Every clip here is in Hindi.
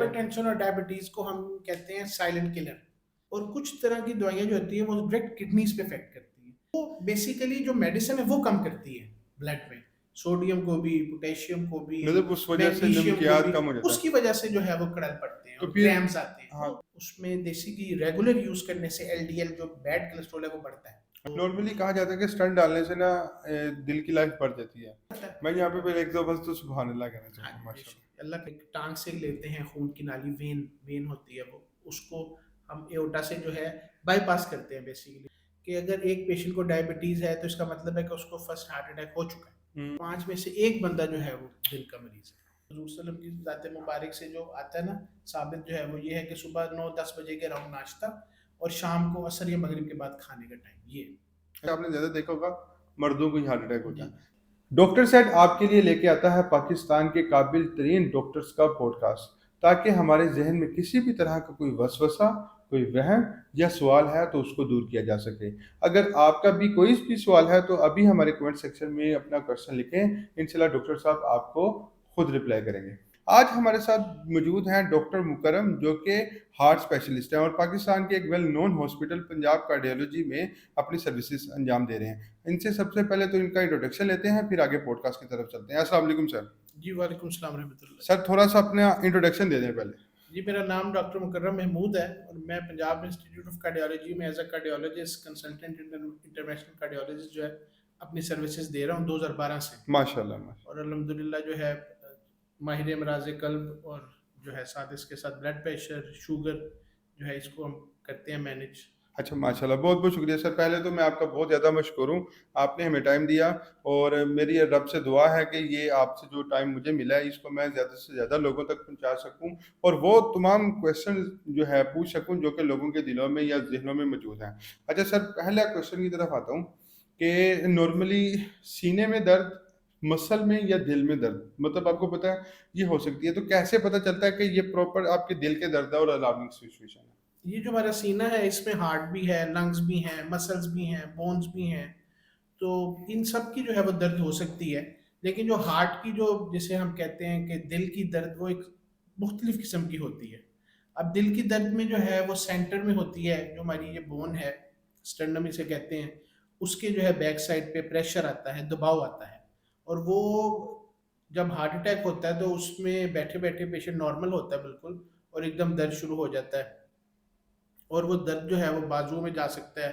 हाइपरटेंशन और डायबिटीज को हम कहते हैं साइलेंट किलर। और कुछ तरह की दवाइयां जो होती है वो डायरेक्ट किडनीज पे इफेक्ट करती है। वो बेसिकली जो मेडिसिन है वो कम करती है ब्लड में, सोडियम को भी, पोटेशियम को भी, मतलब उस वजह से मैग्नीशियम को नमकियात भी। कम हो जाता है। उसकी वजह से जो है वो कड़ल पड़ते हैं तो और फिर क्रैम्स आते हैं। हाँ, तो उसमें देसी की रेगुलर यूज करने से एलडीएल जो बैड कोलेस्ट्रॉल है वो बढ़ता है। तो नॉर्मली कहा जाता है कि स्टंट डालने से ना दिल की लाइफ बढ़ जाती है। बढ़ता है। मैं यहाँ पे पहले एक दो बस तो सुभान अल्लाह कहना हाँ चाहूँगा, जी, माशाल्लाह। बेशक अल्लाह के टांग से लेते हैं खून की नाली, वेन वेन होती है वो, उसको हम एओर्टा से जो है बाईपास करते हैं बेसिकली। कि अगर एक पेशेंट को डायबिटीज है तो इसका मतलब है कि उसको फर्स्ट हार्ट अटैक हो चुका है। हम्म। 5 में से एक बंदा जो है वो दिल का मरीज है। हजूर सल्लम की ज़ात मुबारक से जो आता है ना साबित, जो है वो ये है कि सुबह 9-10 बजे के अराउंड नाश्ता और शाम को असर या मगरिब के बाद खाने का टाइम ये आपने ज्यादा देखा होगा मर्दों को ही हार्ट अटैक होता जी। है। डॉक्टर सेट आपके लिए लेके आता है पाकिस्तान के काबिल तरीन डॉक्टर्स का पॉडकास्ट, ताकि हमारे जहन में किसी भी तरह का कोई वसवसा, कोई वहम या सवाल है तो उसको दूर किया जा सके। अगर आपका भी कोई भी सवाल है तो अभी हमारे कमेंट सेक्शन में अपना क्वेश्चन लिखें, इंशाल्लाह डॉक्टर साहब आपको खुद रिप्लाई करेंगे। आज हमारे साथ मौजूद हैं डॉक्टर मुकरम, जो कि हार्ट स्पेशलिस्ट हैं और पाकिस्तान के एक well known hospital Punjab cardiology में अपनी सर्विसेज अंजाम दे रहे हैं। इनसे सबसे पहले तो इनका इंट्रोडक्शन लेते हैं, फिर आगे पॉडकास्ट की तरफ चलते हैं। अस्सलाम वालेकुम सर। जी, वालेकुम सलाम रहमतुल्लाह। सर थोड़ा सा अपना इंट्रोडक्शन दे दें पहले। जी, मेरा नाम डॉक्टर मुकर्रम महमूद है और मैं पंजाब इंस्टीट्यूट ऑफ कार्डियोलॉजी में as a cardiologist consultant international cardiologist जो है अपनी सर्विसेज दे रहा हूँ 2012 से। माशाल्लाह माशा और अल्हम्दुलिल्लाह जो है माहिर अमराज कल्ब और जो है साथ इसके साथ ब्लड प्रेशर, शुगर जो है इसको हम करते हैं मैनेज। अच्छा माशाल्लाह, बहुत बहुत शुक्रिया सर। पहले तो मैं आपका बहुत ज़्यादा मशकूर हूँ, आपने हमें टाइम दिया और मेरी रब से दुआ है कि ये आपसे जो टाइम मुझे मिला है इसको मैं ज़्यादा से ज़्यादा लोगों तक पहुँचा सकूँ और वो तमाम क्वेश्चन जो है पूछ सकूँ जो कि लोगों के दिलों में या जहनों में मौजूद हैं। अच्छा सर, पहला क्वेश्चन की तरफ आता हूँ कि नॉर्मली सीने में दर्द, मसल में या दिल में दर्द, मतलब आपको पता है ये हो सकती है, तो कैसे पता चलता है कि ये प्रॉपर आपके दिल के दर्द है और अलार्मिंग सिचुएशन है? ये जो हमारा सीना है इसमें हार्ट भी है, लंग्स भी हैं, मसल्स भी हैं, बोन्स भी हैं। तो इन सब की जो है वो दर्द हो सकती है। लेकिन जो हार्ट की जो जिसे हम कहते हैं कि दिल की दर्द, वो एक मुख्तलिफ किस्म की होती है। अब दिल की दर्द में जो है वो सेंटर में होती है, जो हमारी ये बोन है, स्टर्नम इसे कहते हैं, उसके जो है बैक साइड पे प्रेशर आता है, दबाव आता है। और वो जब हार्ट अटैक होता है तो उसमें बैठे बैठे पेशेंट नॉर्मल होता है बिल्कुल, और एकदम दर्द शुरू हो जाता है। और वो दर्द जो है वो बाजुओं में जा सकता है,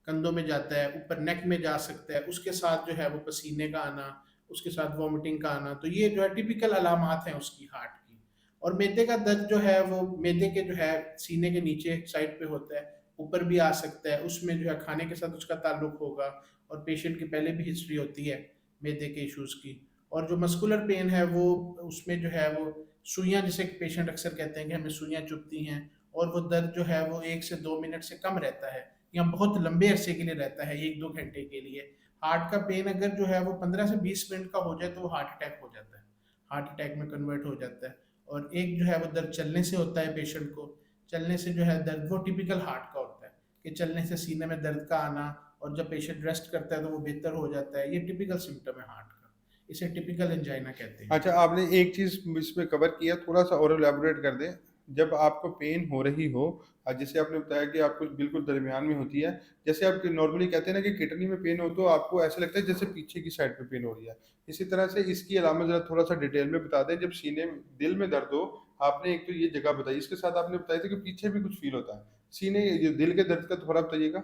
कंधों में जाता है, ऊपर नेक में जा सकता है, उसके साथ जो है वो पसीने का आना, उसके साथ वॉमिटिंग का आना। तो ये जो है टिपिकल अलामात हैं उसकी हार्ट की। और मैदे का दर्द जो है वो मैदे के जो है सीने के नीचे साइड पे होता है, ऊपर भी आ सकता है, उसमें जो है खाने के साथ उसका ताल्लुक होगा और पेशेंट की पहले भी हिस्ट्री होती है मैदे के इश्यूज़ की। और जो मस्कुलर पेन है वो उसमें जो है वो सुइयाँ, जिसे पेशेंट अक्सर कहते हैं कि हमें सुइयाँ चुभती हैं, और वो दर्द जो है वो 1 से 2 मिनट से कम रहता है या बहुत लंबे अरसे के लिए रहता है, 1-2 घंटे के लिए। हार्ट का पेन अगर जो है वो 15 से 20 मिनट का हो जाए तो वो हार्ट अटैक हो जाता है, हार्ट अटैक में कन्वर्ट हो जाता है। और एक जो है वो दर्द चलने से होता है पेशेंट को, चलने से जो है दर्द वो टिपिकल हार्ट का होता है कि चलने से सीने में दर्द का आना, और जब पेशेंट रेस्ट करता है तो वो बेहतर हो जाता है। ये टिपिकल सिम्टम है हार्ट का, इसे टिपिकल एंजाइना कहते हैं। अच्छा, आपने एक चीज़ इसमें कवर किया, थोड़ा सा और एलैबोरेट कर दें। जब आपको पेन हो रही हो, जैसे आपने बताया कि आपको बिल्कुल दरमियान में होती है, जैसे आप नॉर्मली कहते हैं ना कि किडनी में पेन हो तो आपको ऐसा लगता है जैसे पीछे की साइड पे पेन हो रही है, इसी तरह से इसकी अलामत ज़रा थोड़ा सा डिटेल में बता दें। जब सीने में, दिल में दर्द हो, आपने एक तो ये जगह बताई, इसके साथ आपने बताया था कि पीछे भी कुछ फील होता है सीने, ये दिल के दर्द का थोड़ा बताइएगा।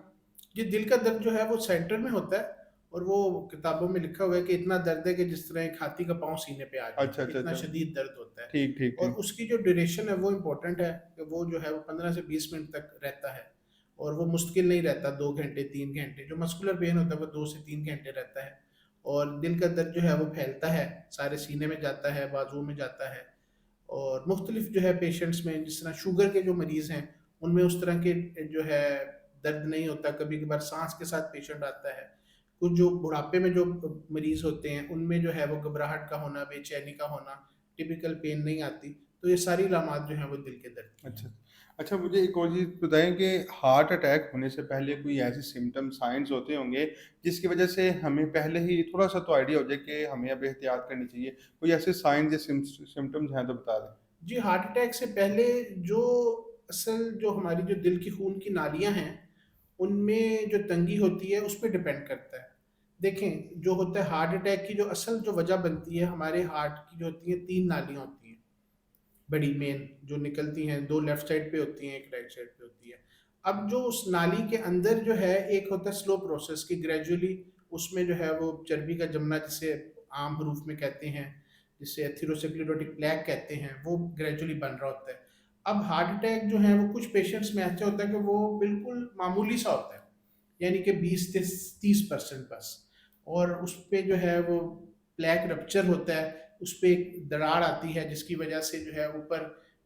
ये दिल का दर्द जो है वो सेंटर में होता है, और वो किताबों में लिखा हुआ है कि इतना दर्द है कि जिस तरह एक हाथी का पाँव सीने पे आ जाए, अच्छा अच्छा इतना अच्छा। शदीद दर्द होता है। ठीक ठीक और ठीक। उसकी जो ड्यूरेशन है वो इम्पोर्टेंट है कि वो जो है वो 15 से 20 मिनट तक रहता है, और वो मुश्किल नहीं रहता 2 घंटे 3 घंटे। जो मस्कुलर पेन होता है वो 2 से 3 घंटे रहता है। और दिल का दर्द जो है वो फैलता है, सारे सीने में जाता है, बाजुओं में जाता है। और मुख्तलिफ जो है पेशेंट्स में, जिस तरह शुगर के जो मरीज़ हैं उनमें उस तरह के जो है दर्द नहीं होता। कभी कभार सांस के साथ पेशेंट आता है। कुछ जो बुढ़ापे में जो मरीज़ होते हैं उनमें जो है वो घबराहट का होना, बेचैनी का होना, टिपिकल पेन नहीं आती। तो ये सारी लामात जो हैं वो दिल के दर्द की हैं। अच्छा। अच्छा, मुझे एक और चीज़ बताएँ कि हार्ट अटैक होने से पहले कोई ऐसे सिम्पटम साइन्स होते होंगे जिसकी वज़ह से हमें पहले ही थोड़ा-सा तो आइडिया हो जाए कि हमें अब एहतियात करनी चाहिए। कोई ऐसे साइन्स या सिम्पटम्स हैं तो बता दें? जी, हार्ट अटैक से पहले जो असल जो हमारी जो दिल की खून की नालियाँ हैं, उनमें जो तंगी होती है, उस पे डिपेंड करता है। देखें, जो होता है हार्ट अटैक की जो असल जो वजह बनती है, हमारे हार्ट की जो होती है 3 नालियाँ होती हैं, बड़ी मेन जो निकलती हैं, 2 लेफ्ट साइड पे होती हैं, 1 राइट साइड पे होती है। अब जो उस नाली के अंदर जो है, एक होता है स्लो प्रोसेस कि ग्रेजुअली उसमें जो है वो चर्बी का जमना, जिसे आम हरूफ में कहते हैं, जिसे एथेरोस्क्लेरोटिक प्लेक कहते हैं, वो ग्रेजुअली बन रहा होता है। अब हार्ट अटैक जो है वो कुछ पेशेंट्स में ऐसा होता है कि वो बिल्कुल मामूली सा होता है, यानी कि 20 से 30% बस, और उस पे जो है वो प्लेक रप्चर होता है, उस पे एक दरार आती है जिसकी वजह से जो है ऊपर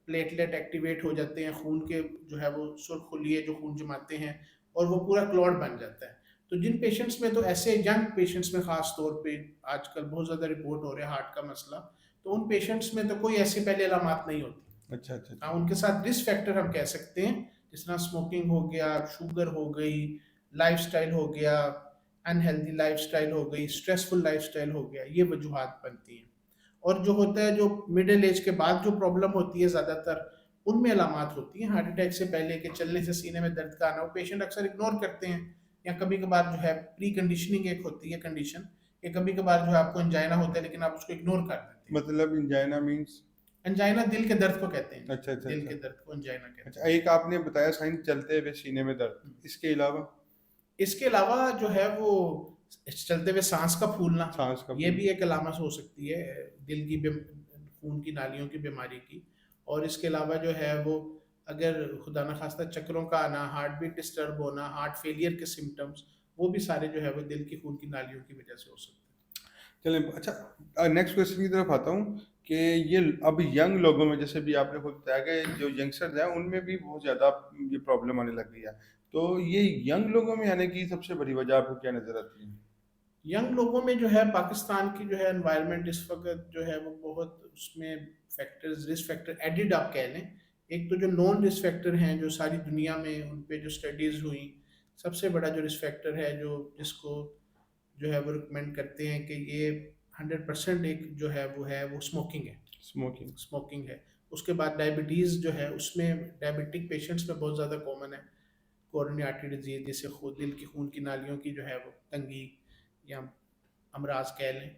प्लेटलेट एक्टिवेट हो जाते हैं, खून के जो है वो सुरखुलिये जो खून जमाते हैं, और वो पूरा क्लॉट बन जाता है। तो जिन पेशेंट्स में, तो ऐसे यंग पेशेंट्स में ख़ास तौर पे आजकल बहुत ज़्यादा रिपोर्ट हो रहा है हार्ट का मसला, तो उन पेशेंट्स में तो कोई ऐसी पहले अलामत नहीं होती। अच्छा अच्छा अच्छा। हाँ, उनके साथ रिस्क फैक्टर हम कह सकते हैं, जिस तरह स्मोकिंग हो गया, शुगर हो गई, लाइफस्टाइल हो गया, अनहेल्दी लाइफस्टाइल हो गई, स्ट्रेसफुल लाइफस्टाइल हो गया, ये वजूहात बनती हैं। और जो होता है, जो मिडिल एज के बाद जो प्रॉब्लम होती है ज़्यादातर, उनमें अलामत होती हैं हार्ट अटैक से पहले के चलने से सीने में दर्द का आना, वो पेशेंट अक्सर इग्नोर करते हैं, या कभी कभार जो है प्री कंडीशनिंग एक होती है कंडीशन, कि कभी कभार जो है आपको एंजाइना होता है लेकिन आप उसको इग्नोर कर देते हैं। मतलब इंजाइना मीन्स? एंजाइना दिल के दर्द को कहते हैं जी, अच्छा अच्छा दिल अच्छा। के दर्द को एंजाइना कहते अच्छा, एक आपने बताया साइन चलते हुए सीने में दर्द, हैं। इसके अलावा? इसके अलावा जो है वो चलते हुए सांस का फूलना, सांस का ये फूल? भी एक अलामत हो सकती है दिल की खून की नालियों की बीमारी की। और इसके अलावा जो है वो, अगर खुदा न खास्ता चक्करों का आना, हार्ट बीट डिस्टर्ब होना, हार्ट फेलियर के सिम्टम्स, वो भी सारे जो है वो दिल की खून की नालियों की वजह से हो सकते हैं। चलें, अच्छा नेक्स्ट क्वेश्चन की तरफ आता हूँ कि ये अब यंग लोगों में, जैसे भी आपने खुद बताया कि जो यंगस्टर्स हैं उनमें भी बहुत ज़्यादा ये प्रॉब्लम आने लग गई है, तो ये यंग लोगों में आने की सबसे बड़ी वजह आपको क्या नज़र आती है? यंग लोगों में जो है, पाकिस्तान की जो है एनवायरनमेंट इस वक्त जो है वो बहुत उसमें फैक्टर्स, रिस्क फैक्टर एडिड आप कह लें। एक तो जो नॉन रिस्क फैक्टर हैं जो सारी दुनिया में उन पे जो स्टडीज़ हुई, सबसे बड़ा जो रिस्क फैक्टर है जो जिसको जो है वो रिकमेंड करते हैं कि ये 100% एक जो है वो स्मोकिंग है। स्मोकिंग? स्मोकिंग है। उसके बाद डायबिटीज़ जो है, उसमें डायबिटिक पेशेंट्स में बहुत ज़्यादा कॉमन है, कोरोनरी आर्टरी डिजीज़, जिससे खुद दिल की खून की नालियों की जो है वो तंगी या अमराज कह लें।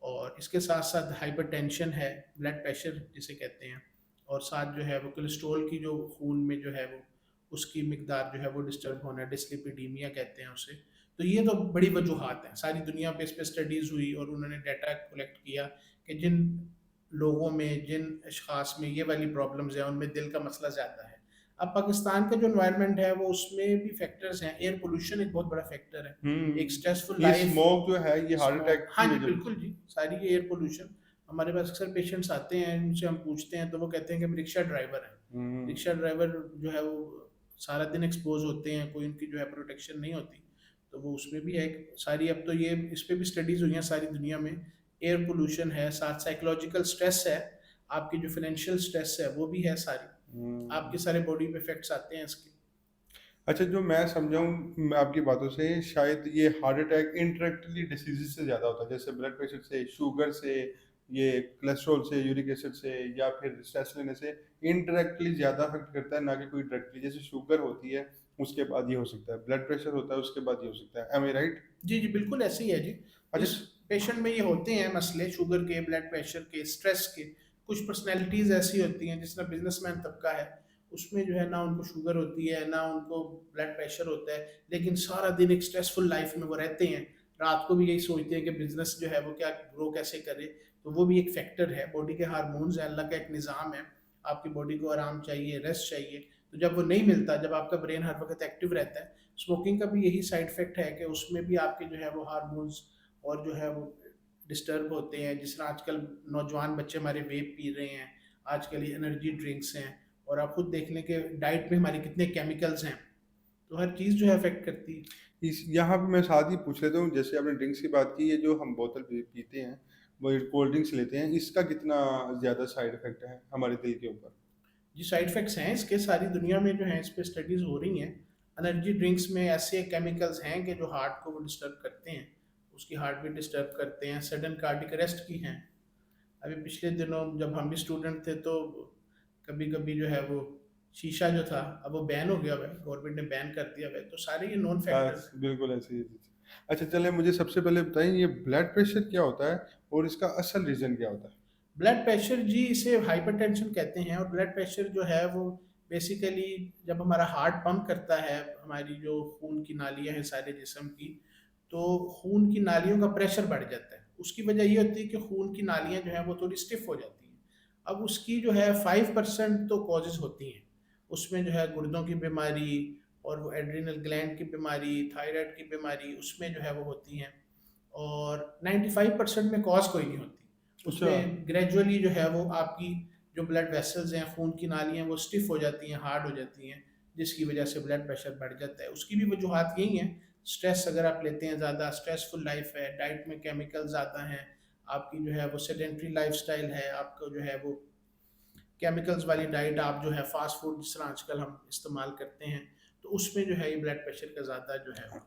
और इसके साथ साथ हाइपरटेंशन है, ब्लड प्रेशर जिसे कहते हैं, और साथ जो है वो कोलेस्ट्रॉल की जो खून में जो है वो उसकी मिकदार जो है वो डिस्टर्ब होना, डिस्लिपिडीमिया कहते हैं उसे। तो ये तो बड़ी वजूहात हैं, सारी दुनिया पे इस पे स्टडीज़ हुई और उन्होंने डाटा कलेक्ट किया कि जिन लोगों में, जिन अशखास में ये वाली प्रॉब्लम्स हैं, उनमें दिल का मसला ज़्यादा है। अब पाकिस्तान का जो एनवायरनमेंट है वो, उसमें भी फैक्टर्स हैं, एयर पोल्यूशन एक बहुत बड़ा फैक्टर है, एक स्ट्रेसफुल ये लाइफ। स्मोक जो है ये हार्ट स्मोक, अटैक हाँ की जी, वजह बिल्कुल जी, सारी ये एयर पोल्यूशन। हमारे पास अक्सर पेशेंट्स आते हैं, उनसे हम पूछते हैं तो वो कहते हैं कि हम रिक्शा ड्राइवर हैं। हम्म। रिक्शा ड्राइवर जो है वो सारा दिन एक्सपोज होते हैं, कोई उनकी जो है प्रोटेक्शन नहीं होती, तो वो उसमें भी है सारी। अब तो ये इस पे भी स्टडीज़ हुई हैं सारी दुनिया में। एयर पोल्यूशन है, साथ साइकोलॉजिकल स्ट्रेस है, आपकी जो फाइनेंशियल स्ट्रेस है वो भी है सारी, हम्म। आपके सारे बॉडी पे इफेक्ट्स आते हैं इसके। अच्छा, जो मैं समझा हूँ मैं आपकी बातों से, शायद ये हार्ट अटैक इंटरेक्टली डिसीजेज से ज़्यादा होता है, जैसे ब्लड प्रेशर से, शुगर से, ये कोलेस्ट्रॉल से, यूरिक एसिड से, या फिर स्ट्रेस लेने से इनडायरेक्टली ज़्यादा अफेक्ट करता है, ना कि कोई डायरेक्टली। जैसे शुगर होती है उसके बाद ये हो सकता है, ब्लड प्रेशर होता है उसके बाद ये हो सकता है, एम आई राइट? जी, जी, बिल्कुल ऐसे ही है जी। अच्छा। इस पेशेंट में ये होते हैं मसले, शुगर के, ब्लड प्रेशर के, स्ट्रेस के। कुछ पर्सनैलिटीज़ ऐसी होती हैं, जिस तरह बिज़नेसमैन तबका है, उसमें जो है ना उनको शुगर होती है, ना उनको ब्लड प्रेशर होता है, लेकिन सारा दिन एक स्ट्रेसफुल लाइफ में वो रहते हैं। रात को भी यही सोचते हैं कि बिज़नेस जो है वो क्या ग्रो कैसे करे, तो वो भी एक फैक्टर है। बॉडी के हार्मोन्स हैं, अल्लाह का एक निज़ाम है, आपकी बॉडी को आराम चाहिए, रेस्ट चाहिए, तो जब वो नहीं मिलता, जब आपका ब्रेन हर वक़्त एक्टिव रहता है, स्मोकिंग का भी यही साइड इफेक्ट है कि उसमें भी आपके जो है वो हार्मोन्स और जो है वो डिस्टर्ब होते हैं। जिस तरह आजकल नौजवान बच्चे हमारे वेप पी रहे हैं, आजकल ये एनर्जी ड्रिंक्स हैं, और आप खुद देख लें कि डाइट में हमारे कितने केमिकल्स हैं, तो हर चीज़ जो है अफेक्ट करती है। इस यहाँ पे मैं साथ ही पूछ लेता हूँ, जैसे आपने ड्रिंक्स की बात की, ये जो हम बोतल पीते हैं, वो कोल्ड ड्रिंक्स लेते हैं, इसका कितना ज़्यादा साइड इफेक्ट है हमारे दिल के ऊपर? जी, साइड इफेक्ट्स हैं इसके, सारी दुनिया में जो है इस पे स्टडीज़ हो रही हैं। एनर्जी ड्रिंक्स में ऐसे केमिकल्स हैं कि जो हार्ट को वो डिस्टर्ब करते हैं, उसकी हार्ट भी डिस्टर्ब करते हैं, सडन कार्डिक अरेस्ट की हैं। अभी पिछले दिनों जब हम भी स्टूडेंट थे, तो कभी कभी जो है वो शीशा जो था अब वो बैन हो गया हुआ है, गवर्नमेंट ने बैन कर दिया हुआ है, तो सारे ये नॉन फैक्टर्स बस हैं। बिल्कुल ऐसी ही चीज़। अच्छा चलिए मुझे सबसे पहले बताइए ये ब्लड प्रेशर क्या होता है और इसका असल रीज़न क्या होता है? ब्लड प्रेशर जी इसे हाइपरटेंशन कहते हैं, और ब्लड प्रेशर जो है वो बेसिकली जब हमारा हार्ट पंप करता है, हमारी जो खून की नालियां हैं सारे जिस्म की, तो खून की नालियों का प्रेशर बढ़ जाता है। उसकी वजह ये होती है कि खून की नालियां जो है वो थोड़ी स्टिफ हो जाती हैं। अब उसकी जो है 5% तो कॉजेज होती हैं, उसमें जो है गुर्दों की बीमारी, और वो एड्रिनल ग्लैंड की बीमारी, थायराइड की बीमारी उसमें जो है वो होती हैं, और 95% में कॉज कोई नहीं होती। अच्छा। उसमें ग्रेजुअली जो है वो आपकी जो ब्लड वेसल्स हैं, खून की नालियाँ, वो स्टिफ हो जाती हैं, हार्ड हो जाती हैं, जिसकी वजह से ब्लड प्रेशर बढ़ जाता है। उसकी भी वजूहत यही हैं, स्ट्रेस अगर आप लेते हैं, ज़्यादा स्ट्रेसफुल लाइफ है, डाइट में केमिकल ज़्यादा हैं, आपकी जो है वो सेडेंट्री लाइफस्टाइल है, आपका जो है वो केमिकल्स वाली डाइट, आप जो है फास्ट फूड जिस तरह आजकल हम इस्तेमाल करते हैं, तो उसमें जो है ये ब्लड प्रेशर का ज़्यादा जो है वो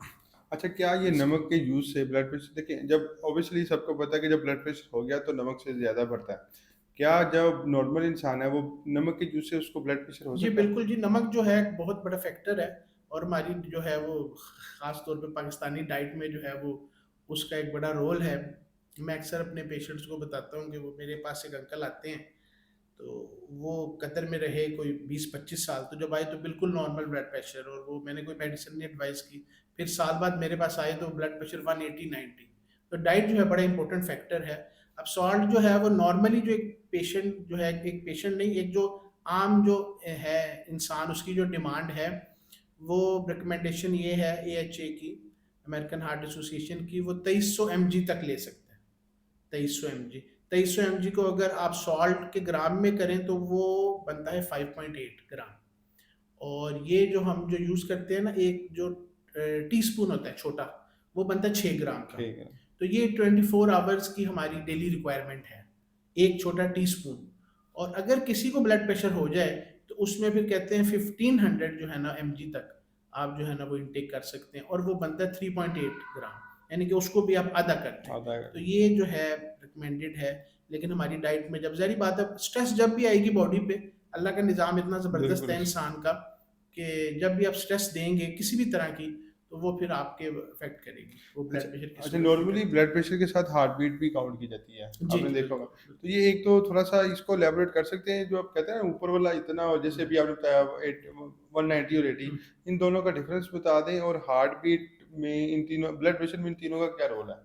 अच्छा क्या ये रिस्क है। नमक के यूज़ से ब्लड प्रेशर देखिए जब ऑब्वियसली सबको पता है कि जब ब्लड प्रेशर हो गया तो नमक से ज़्यादा बढ़ता है। क्या जब नॉर्मल इंसान है वो नमक के यूज़ से उसको ब्लड प्रेशर हो जी सकता है? बिल्कुल जी, नमक जो है एक बहुत बड़ा फैक्टर है, और हमारी जो है वो ख़ास तौर पे पाकिस्तानी डाइट में जो है वो उसका एक बड़ा रोल है। मैं अक्सर अपने पेशेंट्स को बताता हूँ कि वो मेरे पास एक अंकल आते हैं, तो वो कतर में रहे कोई 20-25 साल, तो जब आए तो बिल्कुल नॉर्मल ब्लड प्रेशर, और वो मैंने कोई मेडिसिन नहीं एडवाइस की। फिर साल बाद मेरे पास आए तो ब्लड प्रेशर 180-90। तो डाइट जो है बड़ा इंपॉर्टेंट फैक्टर है। अब सॉल्ट जो है वो नॉर्मली जो एक पेशेंट जो है, एक पेशेंट नहीं, एक जो आम जो है इंसान, उसकी जो डिमांड है, वो रिकमेंडेशन ये है AHA की, अमेरिकन हार्ट एसोसिएशन की, वो 2300 mg तक ले सकते हैं। 2300 mg, 2300 mg को अगर आप सॉल्ट के ग्राम में करें तो वो बनता है 5.8 ग्राम। और ये जो हम जो यूज़ करते हैं ना, एक जो टी स्पून होता है छोटा, वो बनता है 6 ग्राम का। ठीक है। तो ये 24 आवर्स की हमारी डेली रिक्वायरमेंट है, एक छोटा टी स्पून। और अगर किसी को ब्लड प्रेशर हो जाए तो उसमें फिर कहते हैं 1500 जो है ना mg तक आप जो है ना वो इनटेक कर सकते हैं, और वो बनता है 3.8 ग्राम, यानी कि उसको भी आप आधा कर लें। आधा तो ये जो है रिकमेंडेड है। लेकिन हमारी डाइट में जब ज़ाहिर बात है स्ट्रेस जब भी आएगी बॉडी पे, अल्लाह का निज़ाम इतना ज़बरदस्त बिल्कुल। है इंसान का, कि जब भी आप स्ट्रेस देंगे किसी भी तरह की, तो वो फिर आपके अफेक्ट करेगी, वो अच्छा ब्लड प्रेशर की अच्छा सूरत में नॉर्मली करती ब्लड प्रेशर के साथ हार्ट बीट भी काउंट की जाती है, है। जी आपने जी देखा होगा। बिल्कुल तो बिल्कुल। ये एक तो थोड़ा-सा इसको एलैबोरेट कर सकते हैं जो आप कहते हैं ना ऊपर वाला इतना और जैसे हम्म, अभी आपने बताया 8 190 और 80 हम्म। इन दोनों का डिफरेंस बता दें और हार्ट बीट में इन तीनों ब्लड प्रेशर में इन तीनों का क्या रोल है?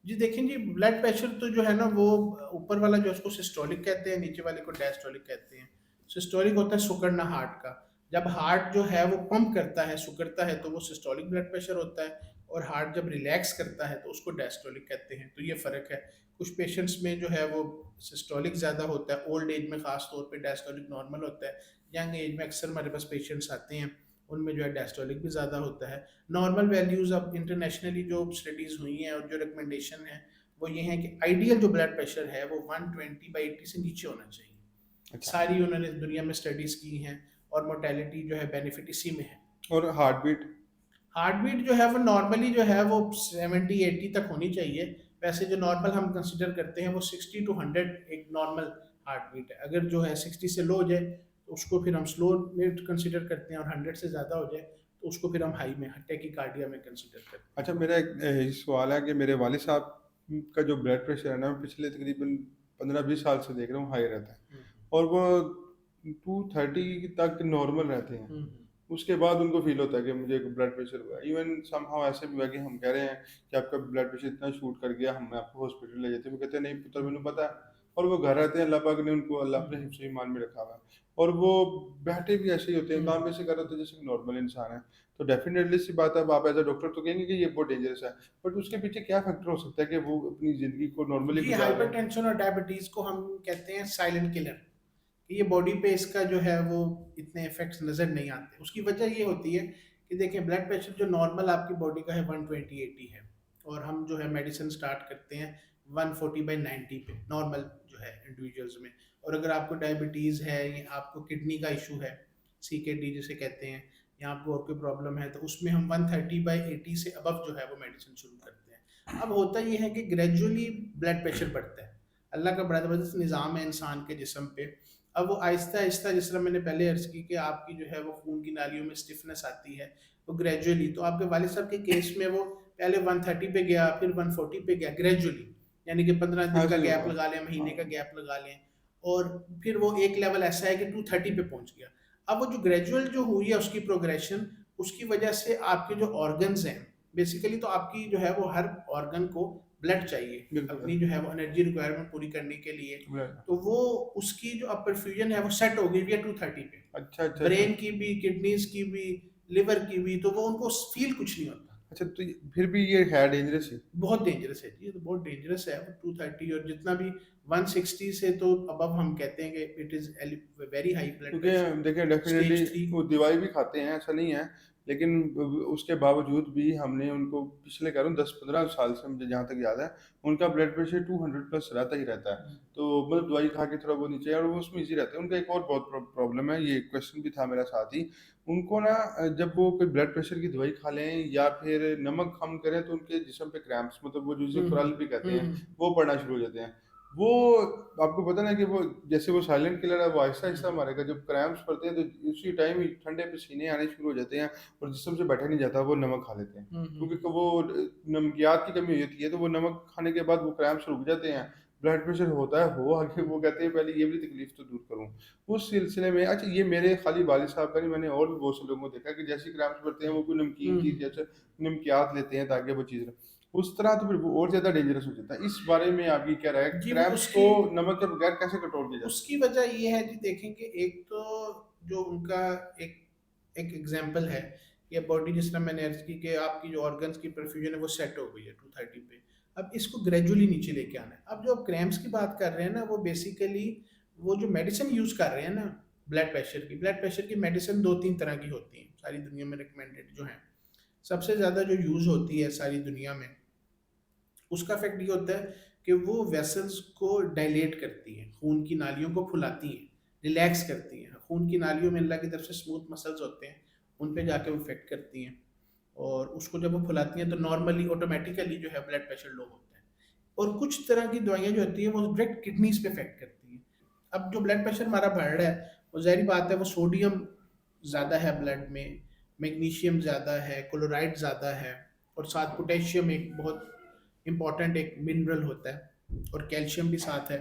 जी देखें जी, ब्लड प्रेशर तो जो है ना वो ऊपर वाला जो उसको सिस्टोलिक कहते हैं, नीचे वाले को डायस्टोलिक कहते हैं। सिस्टोलिक होता है सिकुड़ना हार्ट का, जब हार्ट जो है वो पंप करता है, सिकुड़ता है, तो वो सिस्टोलिक ब्लड प्रेशर होता है। और हार्ट जब रिलैक्स करता है तो उसको डायस्टोलिक कहते हैं। तो ये फ़र्क है। कुछ पेशेंट्स में जो है वो सिस्टोलिक ज़्यादा होता है, ओल्ड एज में ख़ास तौर पे डायस्टोलिक नॉर्मल होता है। यंग एज में अक्सर हमारे पास पेशेंट्स आते हैं, उनमें जो है डायस्टोलिक भी ज़्यादा होता है। नॉर्मल वैल्यूज़ अब इंटरनेशनली जो स्टडीज़ हुई हैं और जो रिकमेंडेशन है वो ये है कि आइडियल जो ब्लड प्रेशर है वो 120/80 से नीचे होना चाहिए। अच्छा। सारी उन्होंने दुनिया में स्टडीज की हैं, और मोर्टेलिटी जो है बेनिफिट इसी में है। और हार्ट बीट? हार्ट बीट जो है वो नॉर्मली जो है वो 70-80 तक होनी चाहिए। वैसे जो नॉर्मल हम कंसिडर करते हैं वो 60-100 एक नॉर्मल हार्ट बीट है। अगर जो है 60 से लो हो जाए तो उसको फिर हम स्लो में कंसिडर करते हैं, और 100 से ज़्यादा हो जाए तो उसको फिर हम हाई में, टैकीकार्डिया में कंसिडर करते हैं। अच्छा मेरा एक सवाल है कि मेरे वालिद साहब का जो ब्लड प्रेशर है ना पिछले तकरीबन 15-20 साल से देख रहा हूँ हाई रहता है हम्म, और वो 230 तक नॉर्मल रहते हैं। हम्म, उसके बाद उनको फ़ील होता है कि मुझे ब्लड प्रेशर हुआ है। इवन समहाउ ऐसे भी हुआ कि हम कह रहे हैं कि आपका ब्लड प्रेशर इतना शूट कर गया, हम आपको हॉस्पिटल ले जाते हैं। वो कहते हैं, "नहीं पुत्र, मैनू पता है।" और वो घर रहते हैं, अल्लाह पाक ने उनको अल्लाह अपने हम्म, हिफ्ज़ ईमान में रखा हुआ है। और वो बैठे भी ऐसे ही होते हैं, काम हम्म। वैसे कर रहे होते हैं जैसे नॉर्मल इंसान है। तो डेफ़िनेटली सी बात है, अब आप एज़ अ डॉक्टर तो कहेंगे कि ये बहुत डेंजरस है। बट उसके पीछे क्या फैक्टर हो सकता है कि वो अपनी ज़िंदगी को नॉर्मली जी, गुज़ार रहे हैं? हाइपरटेंशन और डायबिटीज को हम कहते हैं साइलेंट किलर, कि ये बॉडी पे इसका जो है वो इतने इफेक्ट्स नजर नहीं आते। उसकी वजह ये होती है कि देखिए ब्लड प्रेशर जो नॉर्मल आपकी बॉडी का है 120/80 है, और हम जो है मेडिसिन स्टार्ट करते हैं 140/90 पे नॉर्मल जो है इंडिविजुअल्स में। और अगर आपको डायबिटीज़ है, या आपको किडनी का इशू है, CKD जिसे कहते हैं, या आपको और कोई प्रॉब्लम है, तो उसमें हम 130/80 से अबव जो है वो मेडिसिन शुरू करते हैं। अब होता ये है कि ग्रेजुअली ब्लड प्रेशर बढ़ता है। अल्लाह का बड़ा ज़बरदस्त निज़ाम है इंसान के जिस्म पे। अब वो आहिस्ता-आहिस्ता, जिस तरह मैंने पहले अर्ज़ की कि आपकी जो है वो खून की नालियों में स्टिफनेस आती है, वो ग्रेजुअली, तो आपके वालिद साहब के केस में वो पहले 130 पे गया, फिर 140 पे गया ग्रेजुअली, यानी कि 15 दिन का ऐसे ही गैप होगा। लगा लें, महीने का हाँ। गैप लगा लें, और फिर वो एक लेवल ऐसा है कि 230 पे पहुँच गया। अब वो जो ग्रेजुअल जो हुई है उसकी प्रोग्रेशन, उसकी वजह से आपके जो ऑर्गन्स हैं, बेसिकली तो आपकी जो है वो हर ऑर्गन को ब्लड चाहिए, बिल्कुल है। अपनी जो है वो एनर्जी रिक्वायरमेंट पूरी करने के लिए। ब्लड। तो वो उसकी जो अब परफ्यूजन है वो सेट हो गई हुई है 230 पे। अच्छा, अच्छा, अच्छा। ब्रेन की भी, किडनीज़ की भी, लिवर की भी, तो वो उनको फ़ील कुछ नहीं होता। अच्छा, तो फिर भी ये है डेंजरस ही? बहुत डेंजरस है जी, ये तो बहुत डेंजरस है वो 230, और जितना भी 160 से तो अबव हम कहते हैं कि it is very high blood pressure, क्योंकि देखिए डेफ़िनेटली स्टेज 3। वो दवाई भी खाते हैं, ऐसा नहीं है। लेकिन उसके बावजूद भी हमने उनको पिछले कह रहा हूँ 10-15 साल से मुझे जहाँ तक याद है, उनका ब्लड प्रेशर 200 प्लस रहता ही रहता है। तो मतलब दवाई खा के थोड़ा बहुत नीचे, और वो उसमें ईज़ी रहता है। उनका एक और बहुत प्रॉब्लम है, ये क्वेश्चन भी था मेरा साथ ही। उनको ना जब वो कोई ब्लड प्रेशर की दवाई खा लें या फिर नमक कम करें तो उनके जिस्म पे क्रैम्प्स, मतलब वो जिसे हुँ, हुँ। कोराल भी कहते हुँ, हैं, हुँ। वो पड़ना शुरू हो जाते हैं। वो आपको पता ना कि वो जैसे वो साइलेंट किलर है, वो हुँ। आहिस्ता-आहिस्ता मारेगा। जब क्रैम्प्स पड़ते हैं तो उसी टाइम ही ठंडे पसीने आने शुरू हो जाते हैं और जिस्म से बैठा नहीं जाता, वो नमक खा लेते हैं। हुँ, हुँ, क्योंकि हुँ। वो नमकियात की कमी हो जाती है, तो वो नमक खाने के बाद वो क्रैम्प्स रुक जाते हैं। ब्लड प्रेशर होता है हो आगे, वो कहते हैं पहले ये वाली तकलीफ तो दूर करूँ। उस सिलसिले में अच्छा, ये मेरे खाली वालिद साहब का नहीं, मैंने और भी बहुत से लोगों को देखा है कि जैसे ही क्रैम्प्स पड़ते हैं वो कोई नमकीन हुँ, चीज़ हुँ। जैसे नमकियात लेते हैं ताकि वो चीज़ उस तरह, तो फिर वो और ज़्यादा डेंजरस हो जाता है। इस बारे में आपकी क्या राय है? जी, वो क्रैम्प्स को उसकी नमक के बगैर कैसे कंट्रोल किया जा सकता उसकी वजह ये है जी, देखें कि एक तो जो उनका एक एक एग्जांपल है, कि बॉडी, जिस तरह मैंने अर्ज़ की कि आपकी जो ऑर्गन्स की परफ्यूजन है वो सेट हो गई है 230 पे। अब इसको ग्रेजुअली नीचे लेके आना है। अब जो आप क्रैम्प्स की बात कर रहे हैं ना, वो बेसिकली वो जो मेडिसिन यूज़ कर रहे हैं ना, ब्लड प्रेशर की मेडिसिन 2-3 तरह की होती हैं, सारी दुनिया में रिकमेंडेड जो हैं। सबसे ज़्यादा जो यूज़ होती है सारी दुनिया में, उसका इफ़ेक्ट ये होता है कि वो वेसल्स को डायलेट करती हैं, खून की नालियों को फुलाती हैं, रिलैक्स करती हैं। खून की नालियों में अल्लाह की तरफ से स्मूथ मसल्स होते हैं, उन पे जाके वो इफ़ेक्ट करती हैं, और उसको जब वो फुलाती हैं तो नॉर्मली ऑटोमैटिकली जो है ब्लड प्रेशर लो होता है। और कुछ तरह की दवाइयाँ जो होती हैं वो डायरेक्ट किडनीज़ पे इफ़ेक्ट करती हैं। अब जो ब्लड प्रेशर हमारा बढ़ रहा है, वो ज़ाहिर बात है वो सोडियम ज़्यादा है ब्लड में, मैग्नीशियम ज़्यादा है, क्लोराइड ज़्यादा है, और साथ पोटेशियम एक बहुत इम्पॉर्टेंट एक मिनरल होता है, और कैल्शियम भी साथ है।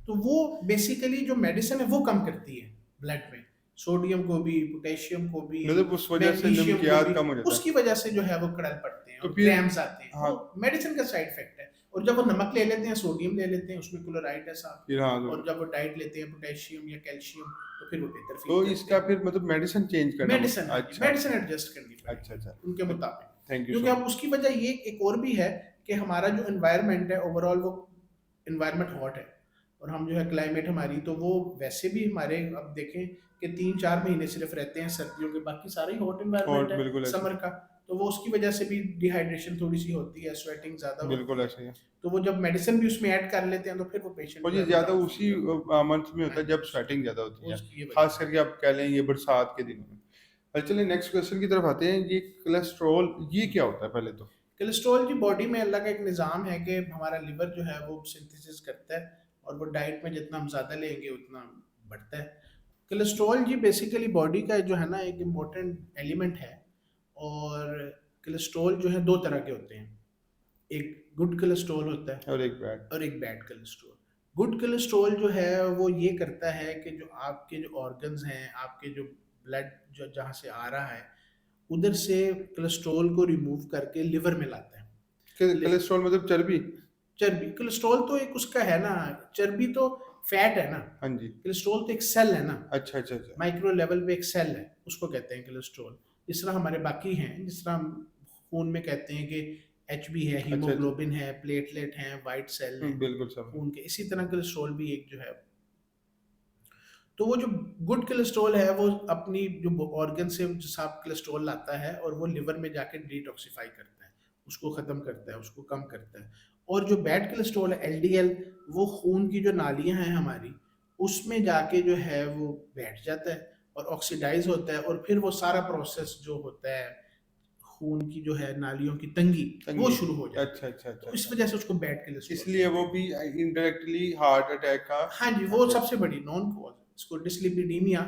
तो वो बेसिकली जो मेडिसिन है वो कम करती है ब्लड में, सोडियम को भी, पोटेशियम को भी, है? मतलब उस वजह से मैग्नीशियम को नमकियात भी। कम हो जाता है। उसकी वजह से जो है वो कड़ल पड़ते हैं तो और फिर क्रैम्प्स आते हैं, हाँ, वो मेडिसिन का साइड इफेक्ट है। और जब वो नमक ले लेते हैं, सोडियम ले लेते हैं, उसमें क्लोराइड है साथ, फिर हाँ, और जब वो डाइट लेते हैं पोटेशियम या कैल्शियम, तो फिर वो बेहतर तो फील करते इसका हैं। फिर मतलब मेडिसिन चेंज करना मेडिसिन, पड़ता हाँ है। जी, अच्छा, मेडिसिन अच्छा। एडजस्ट करनी अच्छा, पड़ेगी अच्छा। उनके मुताबिक। थैंक यू क्योंकि सो अब मच। उसकी वजह ये एक और भी है कि हमारा जो एनवायरनमेंट है ओवरऑल, वो एनवायरनमेंट हॉट है, और हम जो है क्लाइमेट हमारी, तो वो वैसे भी हमारे, अब देखें कि 3-4 महीने सिर्फ रहते हैं सर्दियों के, बाकी सारा ही हॉट और एनवायरनमेंट है बिल्कुल ऐसे समर का। तो वो उसकी वजह से भी डिहाइड्रेशन थोड़ी सी होती है, स्वेटिंग ज़्यादा बिल्कुल होती है। ऐसे ही है। तो वो जब मेडिसिन भी उसमें ऐड कर लेते हैं तो फिर वो पेशेंट और जो ये है वो ज़्यादा डाउन फील उसी करता मंथ में है। होता हाँ है जी, जब स्वेटिंग ज़्यादा होती है। उसकी ये वजह ख़ास है। करके आप कह लें ये बरसात के दिनों में। चलिए नेक्स्ट क्वेश्चन की तरफ आते हैं। ये कोलेस्ट्रॉल ये क्या होता है पहले तो? कोलेस्ट्रॉल की बॉडी में अल्लाह का एक निज़ाम है कि हमारा लिवर जो है वो सिंथेसिस करता है, और वो डाइट में जितना हम ज़्यादा लेंगे उतना बढ़ता है। कोलेस्ट्रॉल जी बेसिकली बॉडी का जो है ना एक इम्पोर्टेंट एलिमेंट है, और कोलेस्ट्रॉल जो है दो तरह के होते हैं, एक गुड कोलेस्ट्रॉल होता है और एक बैड। और एक बैड कोलेस्ट्रॉल। गुड कोलेस्ट्रॉल जो है वो ये करता है कि जो आपके जो ऑर्गन्स हैं, आपके जो ब्लड जो जहाँ से आ रहा है, उधर से कोलेस्ट्रॉल को रिमूव करके लिवर में लाता है। ले कोलेस्ट्रॉल मतलब चर्बी? चर्बी, कोलेस्ट्रॉल तो एक उसका है ना, चर्बी तो फैट है ना, हाँ जी। कोलेस्ट्रॉल तो एक सेल है ना, अच्छा, अच्छा, अच्छा। माइक्रो लेवल पे एक सेल है, उसको कहते हैं कोलेस्ट्रॉल। जिस तरह हमारे बाकी हैं, जिस तरह हम खून में कहते हैं कि एचबी है, अच्छा, अच्छा। हीमोग्लोबिन है, प्लेटलेट हैं, वाइट सेल हैं बिल्कुल समझ। खून के, इसी तरह कोलेस्ट्रॉल भी एक जो है। तो वो जो गुड कोलेस्ट्रॉल है वो अपनी जो ऑर्गन से जो साफ कोलेस्ट्रॉल लाता है, और वो लिवर में जाके डिटॉक्सिफाई करता है, उसको ख़त्म करता है, उसको कम करता है। और जो बैड कोलेस्ट्रॉल है एलडीएल, वो खून की जो नालियाँ हैं हमारी, उसमें जाके जो है वो बैठ जाता है और ऑक्सीडाइज होता है, और फिर वो सारा प्रोसेस जो होता है खून की जो है नालियों की तंगी, वो तंगी। शुरू हो जाती अच्छा, है। अच्छा, अच्छा, तो इस अच्छा। वजह से उसको बैड कोलेस्ट्रॉल इसलिए कहते वो हैं। भी इनडायरेक्टली हार्ट अटैक का। हाँ जी, वो अच्छा, सबसे बड़ी नॉन कॉज, इसको डिसलिपिडीमिया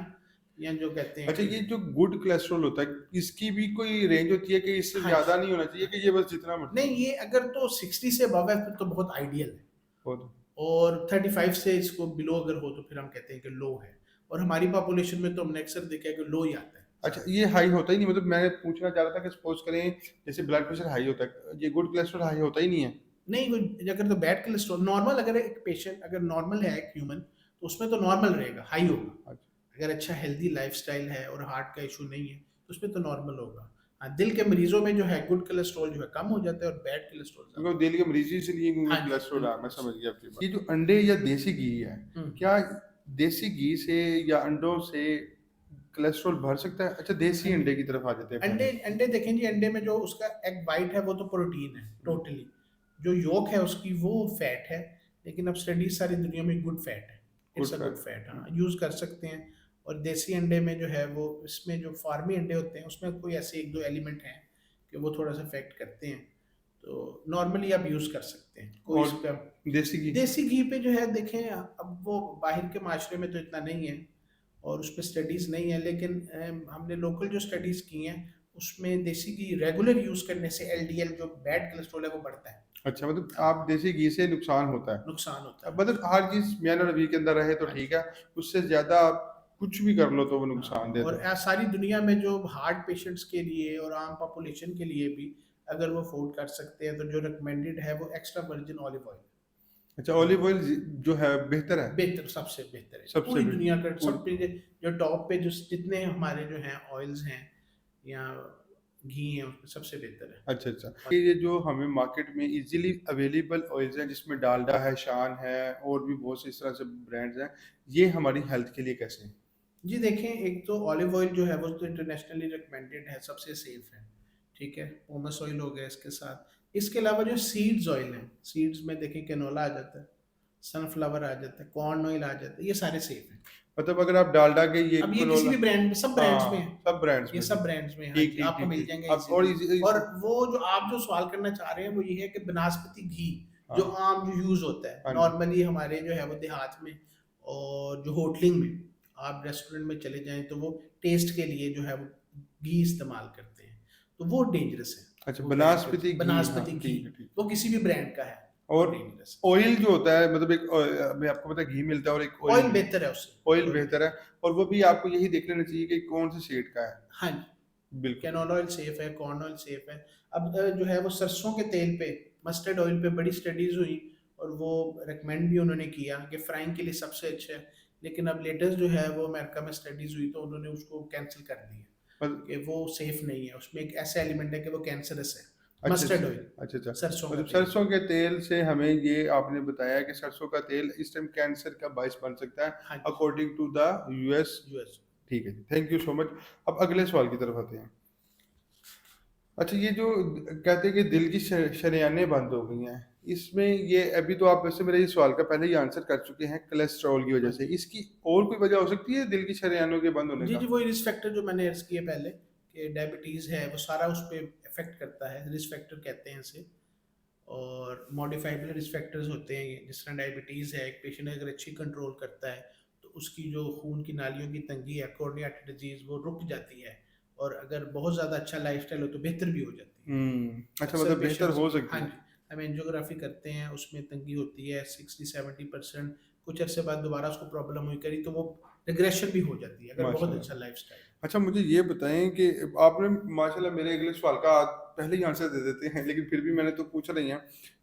या जो कहते हैं अच्छा, कि ये जो गुड कोलेस्ट्रॉल होता है इसकी भी कोई रेंज होती है कि इससे हाँ ज्यादा जी, नहीं होना चाहिए, कि ये बस जितना मर्जी नहीं ये अगर तो 60 से अबव है फिर तो बहुत आइडियल है, हो तो। और 35 से इसको बिलो अगर हो तो फिर हम कहते हैं कि लो है, और हमारी पॉपुलेशन में तो हमने अक्सर देखा है कि लो ही आता है अच्छा, ज़्यादा। ये हाई होता ही नहीं, मतलब मैं पूछना चाह रहा था कि सपोज करें जैसे ब्लड प्रेशर हाई होता है, ये गुड कोलेस्ट्रॉल हाई होता ही नहीं है। नहीं अगर तो बैड कोलेस्ट्रॉल नॉर्मल, अगर एक पेशेंट अगर नॉर्मल है एक ह्यूमन तो उसमें तो नॉर्मल रहेगा, हाई होगा। अच्छा, अगर अच्छा हेल्दी लाइफस्टाइल है और हार्ट का इशू नहीं है तो उसमें तो नॉर्मल होगा। हाँ, दिल के मरीजों में जो है गुड कोलेस्ट्रॉल जो है कम हो जाता है और बैड कोलेस्ट्रॉल क्योंकि ज़्यादा वो होता दिल के मरीज इसलिए है। गुड हाँ जी, कोलेस्ट्रॉल है, बिल्कुल मैं समझ सही। गया आपकी बात। ये जो अंडे या देसी घी है, हुँ। क्या देसी घी से या अंडों से कोलेस्ट्रॉल बढ़ सकता है? अच्छा, देसी हाँ जी। अंडे की तरफ आ जाते हैं अंडे पहले। अंडे देखें जी, अंडे में जो उसका एग वाइट है वो तो प्रोटीन है टोटली, जो योक है उसकी वो फैट है, लेकिन अब स्टडीज सारी दुनिया में गुड फैट है, good it's a good fat. Fat, हाँ यूज़ कर सकते हैं। और देसी अंडे में जो है वो इसमें जो फार्मी अंडे होते हैं उसमें कोई ऐसे एक दो एलिमेंट हैं कि वो थोड़ा सा इफेक्ट करते हैं, तो नॉर्मली आप यूज़ कर सकते हैं, कोई और इसका। देसी घी। देसी घी पे जो है देखें, अब वो बाहर के माशरे में तो इतना नहीं है और उस पर स्टडीज़ नहीं है, लेकिन हमने लोकल जो स्टडीज़ की हैं उसमें देसी घी रेगुलर यूज़ करने से एलडीएल जो बैड कोलेस्ट्रॉल है वो बढ़ता है, अच्छा, मतलब आप देसी घी से नुकसान होता है। नुकसान होता है। अब मतलब हर चीज मियान और बीवी के अंदर रहे तो हाँ जी, ठीक है, उससे ज्यादा आप कुछ भी कर लो तो वो हाँ, नुकसान देता और है। सारी दुनिया में जो हार्ट पेशेंट्स के लिए और आम पॉपुलेशन के लिए भी अगर वो अफोर्ड कर सकते हैं तो जो रिकमेंडेड है वो एक्स्ट्रा वर्जिन ऑलिव ऑयल, अच्छा, ऑलिव ऑयल जो है बेहतर है। बेहतर, सबसे बेहतर है सबसे पूरी दुनिया का, बेहतर। सब पे जो टॉप पे जो जितने हमारे जो हैं ऑयल्स हैं या घी हैं उसमें सबसे बेहतर है। अच्छा अच्छा, और ये जो हमें मार्केट में इजीली अवेलेबल ऑयल्स हैं जिसमें डालडा है, शान है और भी बहुत से इस तरह से ब्रांड्स हैं, ये हमारी हेल्थ के लिए कैसे हैं? जी देखें, एक तो ऑलिव ऑयल जो है वो तो इंटरनेशनली रिकमेंडेड है, सबसे सेफ है, ठीक है, पोमस ऑयल हो गया इसके साथ। इसके अलावा जो सीड्स ऑयल हैं, सीड्स में देखें कैनोला आ जाता है, सनफ्लावर आ जाता है, कॉर्न ऑयल आ जाता है, ये सारे सेफ हैं। मतलब अगर आप डालडा के ये अब ये किसी कलोला। भी ब्रांड में, सब ब्रांड्स में है, हाँ, सब ब्रांड्स ये में, सब ठीक। ब्रांड्स में, हाँ ठीक जी, ठीक आपको ठीक मिल ठीक, जाएंगे अब और इजीली। और इजी। वो जो आप जो सवाल करना चाह रहे हैं वो ये है कि बनास्पति घी जो हाँ आम जो यूज होता है हाँ जी। नॉर्मली हमारे जो है वो देहात में और जो होटलिंग में, आप रेस्टोरेंट में चले जाएं तो वो टेस्ट के लिए जो है वो घी इस्तेमाल करते हैं, तो वो डेंजरस है, अच्छा, वो वेरी डेंजरस, बनास्पति घी, हाँ बनास्पति घी, ठीक है ठीक। वो किसी भी ब्रांड का है, वो और डेंजरस ऑयल जो होता है, मतलब एक अभी आपको पता है घी मिलता है और एक है। ऑयल ऑयल मिलता बेहतर है उससे, है। ऑयल ऑयल बेहतर बेहतर है, है। और वो भी आपको यही देख लेना चाहिए कि कौन से शेड का है। हाँ जी, बिल्कुल कैनोला ऑयल सेफ है, कॉर्न ऑयल सेफ है। अब जो है वो सरसों के तेल पे, मस्टर्ड ऑयल पे बड़ी स्टडीज हुई और वो रिकमेंड भी उन्होंने किया कि फ्राइंग के लिए सबसे अच्छा है, लेकिन अब लेटेस्ट जो है वो अमेरिका में स्टडीज हुई तो उन्होंने उसको कैंसिल कर दिया मतलब। कि वो सेफ नहीं है, उसमें एक ऐसा एलिमेंट है कि वो कैंसरस है, अच्छा मस्टर्ड अच्छा ऑयल, अच्छा अच्छा, सरसों का मतलब तेल। सरसों के तेल से हमें ये आपने बताया कि सरसों का तेल इस टाइम कैंसर का बायस बन सकता है, हाँ जी, according to the US. US. ठीक है जी, थैंक यू सो मच। अब अगले सवाल की तरफ आते हैं। अच्छा, ये जो कहते हैं कि दिल की शरेआनें बंद हो गई हैं, इसमें ये अभी तो आप वैसे मेरे इस सवाल का पहले ही आंसर कर चुके हैं, कोलेस्ट्रॉल की वजह हाँ से, जी, इसकी और कोई वजह हो सकती है दिल की शरेआनों के बंद होने जी का? जी, वही रिस्क फैक्टर जो मैंने अर्ज किया पहले कि डायबिटीज़ है वो सारा उस पर इफेक्ट करता है, रिस्क फैक्टर कहते हैं इसे। और मॉडिफाइबल रिस्क फैक्टर्स होते हैं ये, जिस तरह डायबिटीज़ है, एक पेशेंट अगर अच्छी कंट्रोल करता है तो उसकी जो खून की नालियों की तंगी है, कोरोनरी आर्टरी डिजीज़, वो रुक जाती है, और अगर बहुत ज़्यादा अच्छा लाइफस्टाइल हो तो बेहतर भी हो जाती है। अच्छा, अक्सर मतलब बेहतर पेशेंट्स, हो सकती हाँ है। जी, हम एंजियोग्राफी करते हैं उसमें तंगी होती है 60-70%, कुछ अरसे बाद दोबारा उसको प्रॉब्लम हुई करी तो वो रिग्रेशन भी हो जाती है अगर बहुत अच्छा माशाल्लाह। लाइफस्टाइल। अच्छा, मुझे ये बताएं कि आपने माशाल्लाह मेरे अगले सवाल का पहले ही आंसर दे देते हैं, लेकिन फिर भी मैंने तो पूछा नहीं है।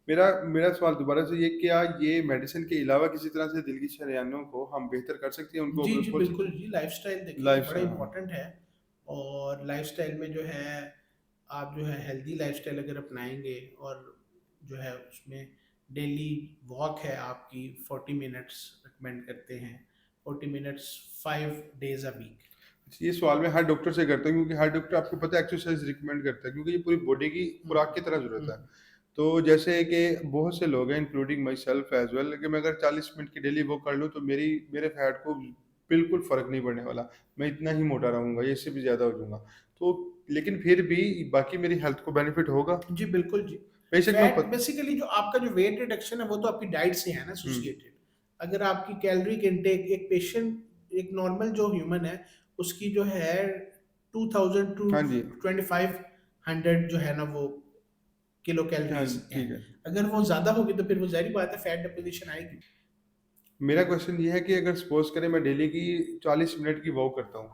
मेरा मेरा सवाल दोबारा से ये, क्या ये मेडिसिन के अलावा किसी तरह से दिल की शरेयानों को हम बेहतर कर सकते हैं, उनको जी ओपन जी खोल सकते बिल्कुल हैं? जी, लाइफस्टाइल देखिए ये लाइफ बड़ा इंपॉर्टेंट है, और लाइफस्टाइल में जो है आप जो है हेल्दी लाइफस्टाइल अगर अपनाएंगे और जो है उसमें डेली वॉक है आपकी 40 मिनट्स रिकमेंड करते हैं, 40 मिनट्स 5 days a week। ये सवाल मैं हर डॉक्टर से करता हूँ, क्योंकि हर डॉक्टर आपको पता है एक्सरसाइज रिकमेंड करता है, क्योंकि ये पूरी बॉडी की खुराक की तरह जरूरत है। हम्म। तो जैसे कि बहुत से लोग हैं including myself as well, कि मैं अगर 40 मिनट की डेली वॉक कर लूँ तो मेरे फैट को बिल्कुल फर्क नहीं पड़ने वाला, मैं इतना ही मोटा रहूंगा या इससे भी ज्यादा हो जाऊंगा। तो लेकिन फिर भी बाकी मेरी हेल्थ को बेनिफिट होगा। जी बिल्कुल जी। बेशक मैं फैट बेसिकली जो आपका जो वेट रिडक्शन है वो तो आपकी डाइट से है ना हम्म एसोसिएटेड। अगर आपकी कैलोरी इनटेक, एक पेशेंट एक नॉर्मल जो ह्यूमन है उसकी जो है 2000 टू हाँ जी, 2500 जो है ना वो किलो हाँ कैलोरीज जी, है। ठीक है। अगर वो ज्यादा होगी तो फिर वो जाहिर बात है फैट डिपोजिशन आएगी। मेरा क्वेश्चन ये है कि अगर सपोज करें मैं डेली की 40 मिनट की वॉक करता हूँ,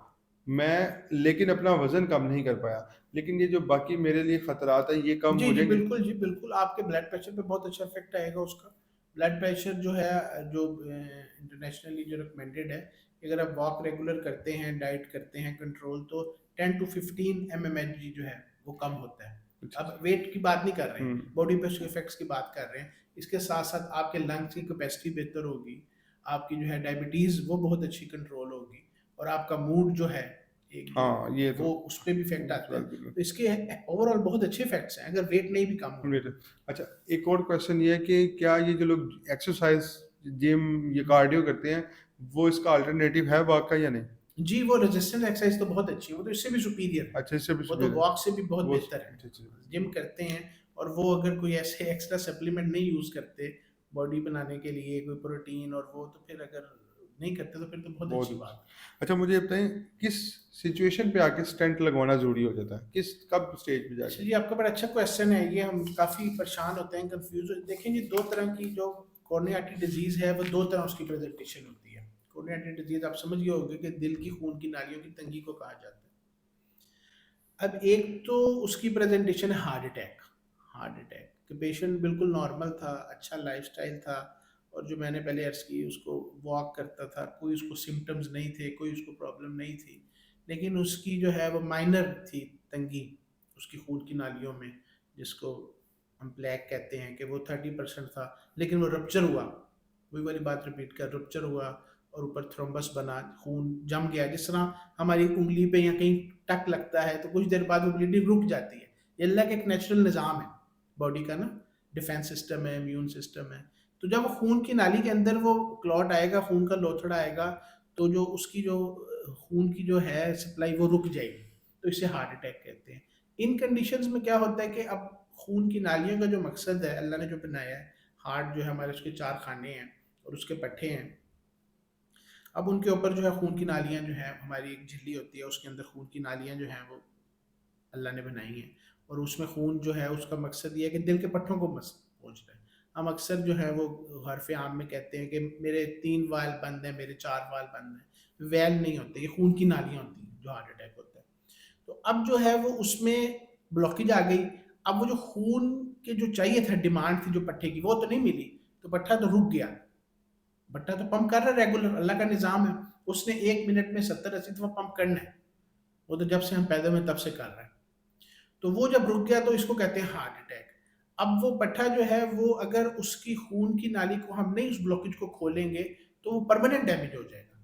मैं लेकिन अपना वजन कम नहीं कर पाया, लेकिन ये जो बाकी मेरे लिए खतरात है ये कम जी हो जी जाएंगे? बिल्कुल जी बिल्कुल, आपके ब्लड प्रेशर पे बहुत अच्छा इफेक्ट आएगा उसका। ब्लड प्रेशर जो है, जो इंटरनेशनली जो रिकमेंडेड है कि अगर आप वॉक रेगुलर करते हैं, डाइट करते हैं कंट्रोल, तो 10 to 15 mmHg जो है वो कम होता है। अच्छा, अब वेट की बात नहीं कर रहे हैं, हम्म, बॉडी पे उसके इफेक्ट्स की बात कर रहे हैं। इसके साथ साथ आपके लंग्स की कैपेसिटी बेहतर होगी, आपकी जो है डायबिटीज़ वो बहुत अच्छी कंट्रोल होगी, और आपका मूड जो है एक जो हाँ ये तो वो उस पर भी इफेक्ट इस आता है। बात बिल्कुल। तो इसके ओवरऑल बहुत अच्छे इफेक्ट्स हैं अगर वेट नहीं भी कम हुआ। मेरे अच्छा, एक और क्वेश्चन ये है कि क्या ये जो लोग एक्सरसाइज, जिम, ये कार्डियो करते हैं, वो इसका अल्टरनेटिव है वॉक का या नहीं? जी, वो रेजिस्टेंस एक्सरसाइज तो बहुत अच्छी है, वो तो इससे भी सुपीरियर है। अच्छा, इससे भी वो तो superior वॉक से भी बहुत है वो। बेहतर अच्छा, अच्छा, है। जिम करते हैं और वो अगर कोई ऐसे एक्स्ट्रा सप्लीमेंट नहीं यूज़ करते बॉडी बनाने के लिए, कोई प्रोटीन और वो, तो फिर अगर नहीं करते तो फिर तो बहुत बहुत अच्छी अच्छा। बात है। अच्छा, मुझे ये बताएं, किस सिचुएशन पे आके स्टेंट लगवाना जरूरी हो जाता है, किस कब स्टेज पे अच्छा जाके? जी, आपका बड़ा अच्छा क्वेश्चन है ये। हम काफ़ी परेशान होते हैं, कंफ्यूज हो। देखें जी, दो तरह की जो कोरोनरी आर्टरी डिजीज़ है, वो दो तरह उसकी प्रेजेंटेशन होती है। कोरोनरी आर्टरी डिजीज़ आप समझ गए होंगे कि दिल की खून की नालियों की तंगी को कहा जाता है। अब एक तो उसकी प्रेजेंटेशन है हार्ट अटैक। हार्ट अटैक कि पेशेंट बिल्कुल नॉर्मल था, अच्छा लाइफस्टाइल था, और जो मैंने पहले अर्ज की उसको वॉक करता था, कोई उसको सिम्टम्स नहीं थे, कोई उसको प्रॉब्लम नहीं थी, लेकिन उसकी जो है वो माइनर थी तंगी उसकी खून की नालियों में, जिसको हम ब्लैक कहते हैं, कि वो 30% था, लेकिन वो रप्चर हुआ। वही वाली बात रिपीट कर, रप्चर हुआ और ऊपर थ्रोम्बस बना, खून जम गया। जिस तरह हमारी उंगली पे या कहीं टक लगता है तो कुछ देर बाद वो ब्लीडिंग रुक जाती है। ये अल्लाह का एक नेचुरल निज़ाम है बॉडी का ना, डिफेंस सिस्टम है, इम्यून सिस्टम है। तो जब वो खून की नाली के अंदर वो क्लॉट आएगा, खून का लोथड़ा आएगा, तो जो उसकी जो खून की जो है सप्लाई वो रुक जाएगी, तो इसे हार्ट अटैक कहते हैं। इन कंडीशंस में क्या होता है कि अब खून की नालियों का जो मकसद है अल्लाह ने जो बनाया है, हार्ट जो है हमारे उसके 4 खाने हैं और उसके पट्टे हैं। अब उनके ऊपर जो है खून की नालियाँ जो हैं, हमारी एक झिल्ली होती है उसके अंदर खून की नालियाँ जो हैं वो अल्लाह ने बनाई हैं, और उसमें खून जो है उसका मकसद ये है कि दिल के पट्टों को मस पहुँचना है। हम अक्सर जो है वो हरफ आम में कहते हैं कि मेरे 3 वाल बंद हैं, मेरे 4 वाल बंद हैं। वैल नहीं होते, ये खून की नालियाँ होती हैं जो हार्ट अटैक होता है। तो अब जो है वो उसमें ब्लॉकेज आ गई। अब वो जो खून के जो चाहिए था, डिमांड थी जो पट्टे की, वो तो नहीं मिली, तो पट्टा तो रुक गया। पट्टा तो पंप कर रहा है रेगुलर, अल्लाह का निज़ाम है। उसने 1 मिनट में 70-80 दफ़ा पंप करना है। वो तो जब से हम पैदा हुए तब से कर रहा है। तो वो जब रुक गया तो इसको कहते हैं हार्ट अटैक। अब वो पट्टा जो है वो अगर उसकी खून की नाली को हम नहीं, उस ब्लॉकेज को खोलेंगे, तो वो परमानेंट डैमेज हो जाएगा।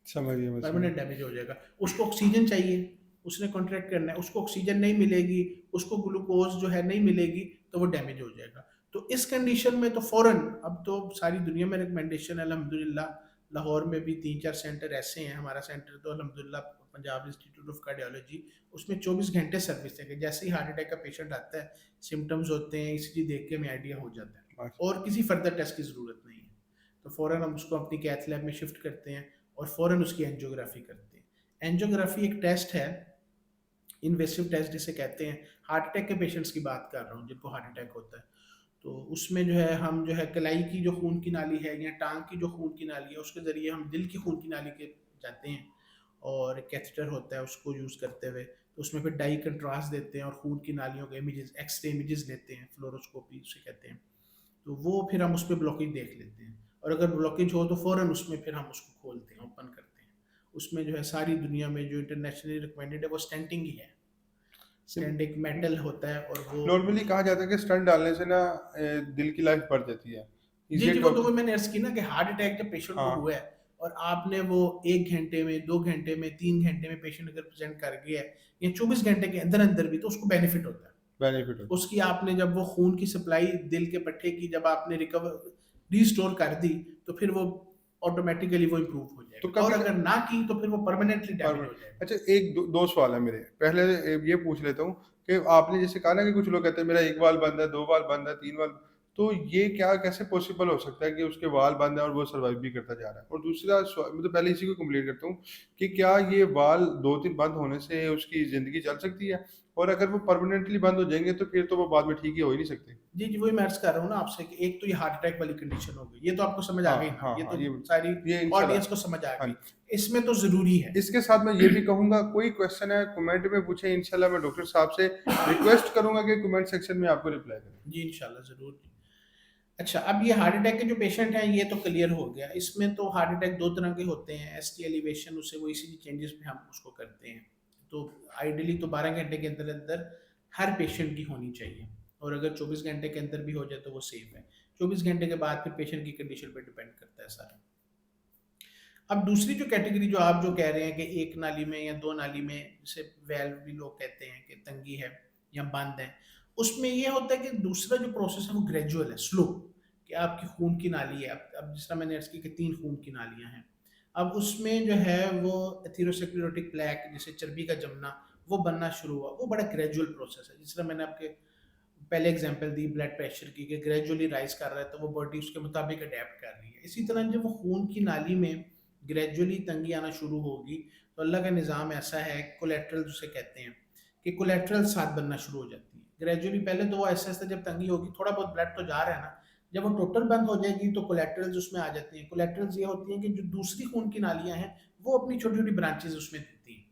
समझ गया, मैं समझ परमानेंट डैमेज हो जाएगा। उसको ऑक्सीजन चाहिए, उसने कॉन्ट्रैक्ट करना है, उसको ऑक्सीजन नहीं मिलेगी, उसको ग्लूकोज जो है नहीं मिलेगी, तो वो डैमेज हो जाएगा। तो इस कंडीशन में तो फौरन, अब तो सारी दुनिया में रिकमेंडेशन है अल्हम्दुलिल्लाह। लाहौर में भी 3-4 सेंटर ऐसे हैं, हमारा सेंटर तो अल्हम्दुलिल्लाह पंजाब इंस्टीट्यूट ऑफ कार्डियोलॉजी, उसमें 24 घंटे सर्विस है कि जैसे ही हार्ट अटैक का पेशेंट आता है, सिम्टम्स होते हैं, ईसीजी देख के हमें आइडिया हो जाता है, गया। और किसी फर्दर टेस्ट की ज़रूरत नहीं है। तो फ़ौरन हम उसको अपनी कैथ लैब में शिफ्ट करते हैं और फ़ौरन उसकी एंजियोग्राफी करते हैं। एंजियोग्राफी एक टेस्ट है, इन्वेसिव टेस्ट जिसे कहते हैं। हार्ट अटैक के पेशेंट्स की बात कर रहा हूँ जिनको हार्ट अटैक होता है। तो उसमें जो है हम जो है कलाई की जो खून की नाली है या टांग की जो खून की नाली है, उसके ज़रिए हम दिल की खून की नाली के जाते हैं, और कैथेटर होता है उसको यूज़ करते हुए, तो उसमें फिर डाई कंट्रास्ट देते हैं और खून की नालियों के इमेजेस, एक्सरे इमेजेस लेते हैं, फ्लोरोस्कोपी उसे कहते हैं। तो वो फिर हम उस पे ब्लॉकेज देख लेते हैं, और अगर ब्लॉकेज हो तो फ़ौरन उसमें फिर हम उसको खोलते हैं, ओपन करते हैं। उसमें जो है सारी दुनिया में जो इंटरनेशनली रिकमेंडेड है वो स्टेंटिंग ही है। स्टेंट एक मेटल होता है और वो, नॉर्मली कहा जाता है कि स्टंट डालने से ना दिल की लाइफ बढ़ जाती है। इज जी जी, इट वो तो ओके? वही मैंने अर्ज की ना कि हार्ट अटैक जब पेशेंट को हाँ, हुआ है और आपने वो 1 घंटे में, 2 घंटे में, 3 घंटे में पेशेंट अगर प्रेजेंट कर गया है, या 24 घंटे के अंदर अंदर भी, तो उसको बेनिफिट होता है। बेनिफिट होता उसकी आपने जब वो खून की सप्लाई दिल के पट्टे की जब आपने रिकवर रिस्टोर कर दी, तो फिर वो ऑटोमेटिकली वो इम्प्रूव हो है। तो जाएगा, और कभी अगर ना की तो फिर वो परमानेंटली डैमेज परमानेंट। हो जाएगा। अच्छा, एक दो सवाल है मेरे। पहले ये पूछ लेता हूँ कि आपने जैसे कहा ना कि कुछ लोग कहते हैं मेरा एक बाल बंद है, 2 बाल बंद है, 3 बाल, तो ये क्या कैसे पॉसिबल हो सकता है कि उसके बाल बंद हैं और वो सर्वाइव भी करता जा रहा है? और दूसरा मतलब पहले इसी को कंप्लीट करता हूँ कि क्या ये बाल 2-3 बंद होने से उसकी ज़िंदगी चल सकती है? और अगर वो परमानेंटली बंद हो जाएँगे तो फिर तो वो बाद में ठीक ही हो ही नहीं सकते। जी, जी, वही मैं अर्ज़ कर रहा हूँ ना आपसे कि एक तो ये हार्ट अटैक वाली कंडीशन हो गई, ये तो आपको समझ आ हाँ, गई ना, हाँ, ये हाँ, तो सारी ये इंशाल्लाह ऑडियंस को समझ आ हाँ गई। जी। इसमें तो ज़रूरी है। इसके साथ मैं ये भी कहूँगा कोई क्वेश्चन है कमेंट में पूछें इंशाल्लाह मैं डॉक्टर साहब से रिक्वेस्ट करूँगा कि कमेंट सेक्शन में आपको रिप्लाई करें। जी, इंशाल्लाह ज़रूर। अच्छा, अब ये हार्ट अटैक के जो पेशेंट हैं, ये तो क्लियर हो गया। इसमें तो हार्ट अटैक 2 तरह के होते हैं, एसटी एलिवेशन उसे वो ईसीजी चेंजेस में हम उसको करते हैं। तो आइडियली तो 12 घंटे के अंदर-अंदर हर पेशेंट की होनी चाहिए और अगर 24 घंटे के अंदर भी हो जाए तो वो सेफ है। 24 घंटे के बाद फिर पेशेंट की कंडीशन पे डिपेंड करता है सारा। अब दूसरी जो कैटेगरी जो आप जो कह रहे हैं कि एक नाली में या 2 नाली में, जिसे वैल्व भी लोग कहते हैं कि तंगी है या बंद है, उसमें ये होता है कि दूसरा जो प्रोसेस है वो ग्रेजुअल है, स्लो, कि आपकी खून की नाली है। अब जिस तरह मैंने अर्ज़ की कि 3 खून की नालियाँ हैं। अब उसमें जो है वो एथेरोस्क्लेरोटिक प्लेक, जिसे चर्बी का जमना, वो बनना शुरू हुआ। वो बड़ा ग्रेजुअल प्रोसेस है। जिस तरह मैंने आपके पहले एग्जांपल दी ब्लड प्रेशर की कि ग्रेजुअली राइज कर रहा है तो वो बॉडी उसके मुताबिक अडेप्ट कर रही है। इसी तरह जब वो खून की नाली में ग्रेजुअली तंगी आना शुरू होगी तो अल्लाह का निज़ाम ऐसा है, कोलेट्रल जिसे कहते हैं, कि कोलेट्रल साथ बनना शुरू हो जाती है। ग्रेजुअली पहले तो वो ऐसे-ऐसे जब तंगी होगी, थोड़ा बहुत ब्लड तो जा रहा है ना, जब वो टोटल बंद हो जाएगी तो कोलेट्रल्स उसमें आ जाती हैं। कोलेट्रल्स ये होती हैं कि जो दूसरी खून की नालियाँ हैं, वो अपनी छोटी-छोटी ब्रांचेज़ उसमें देती हैं।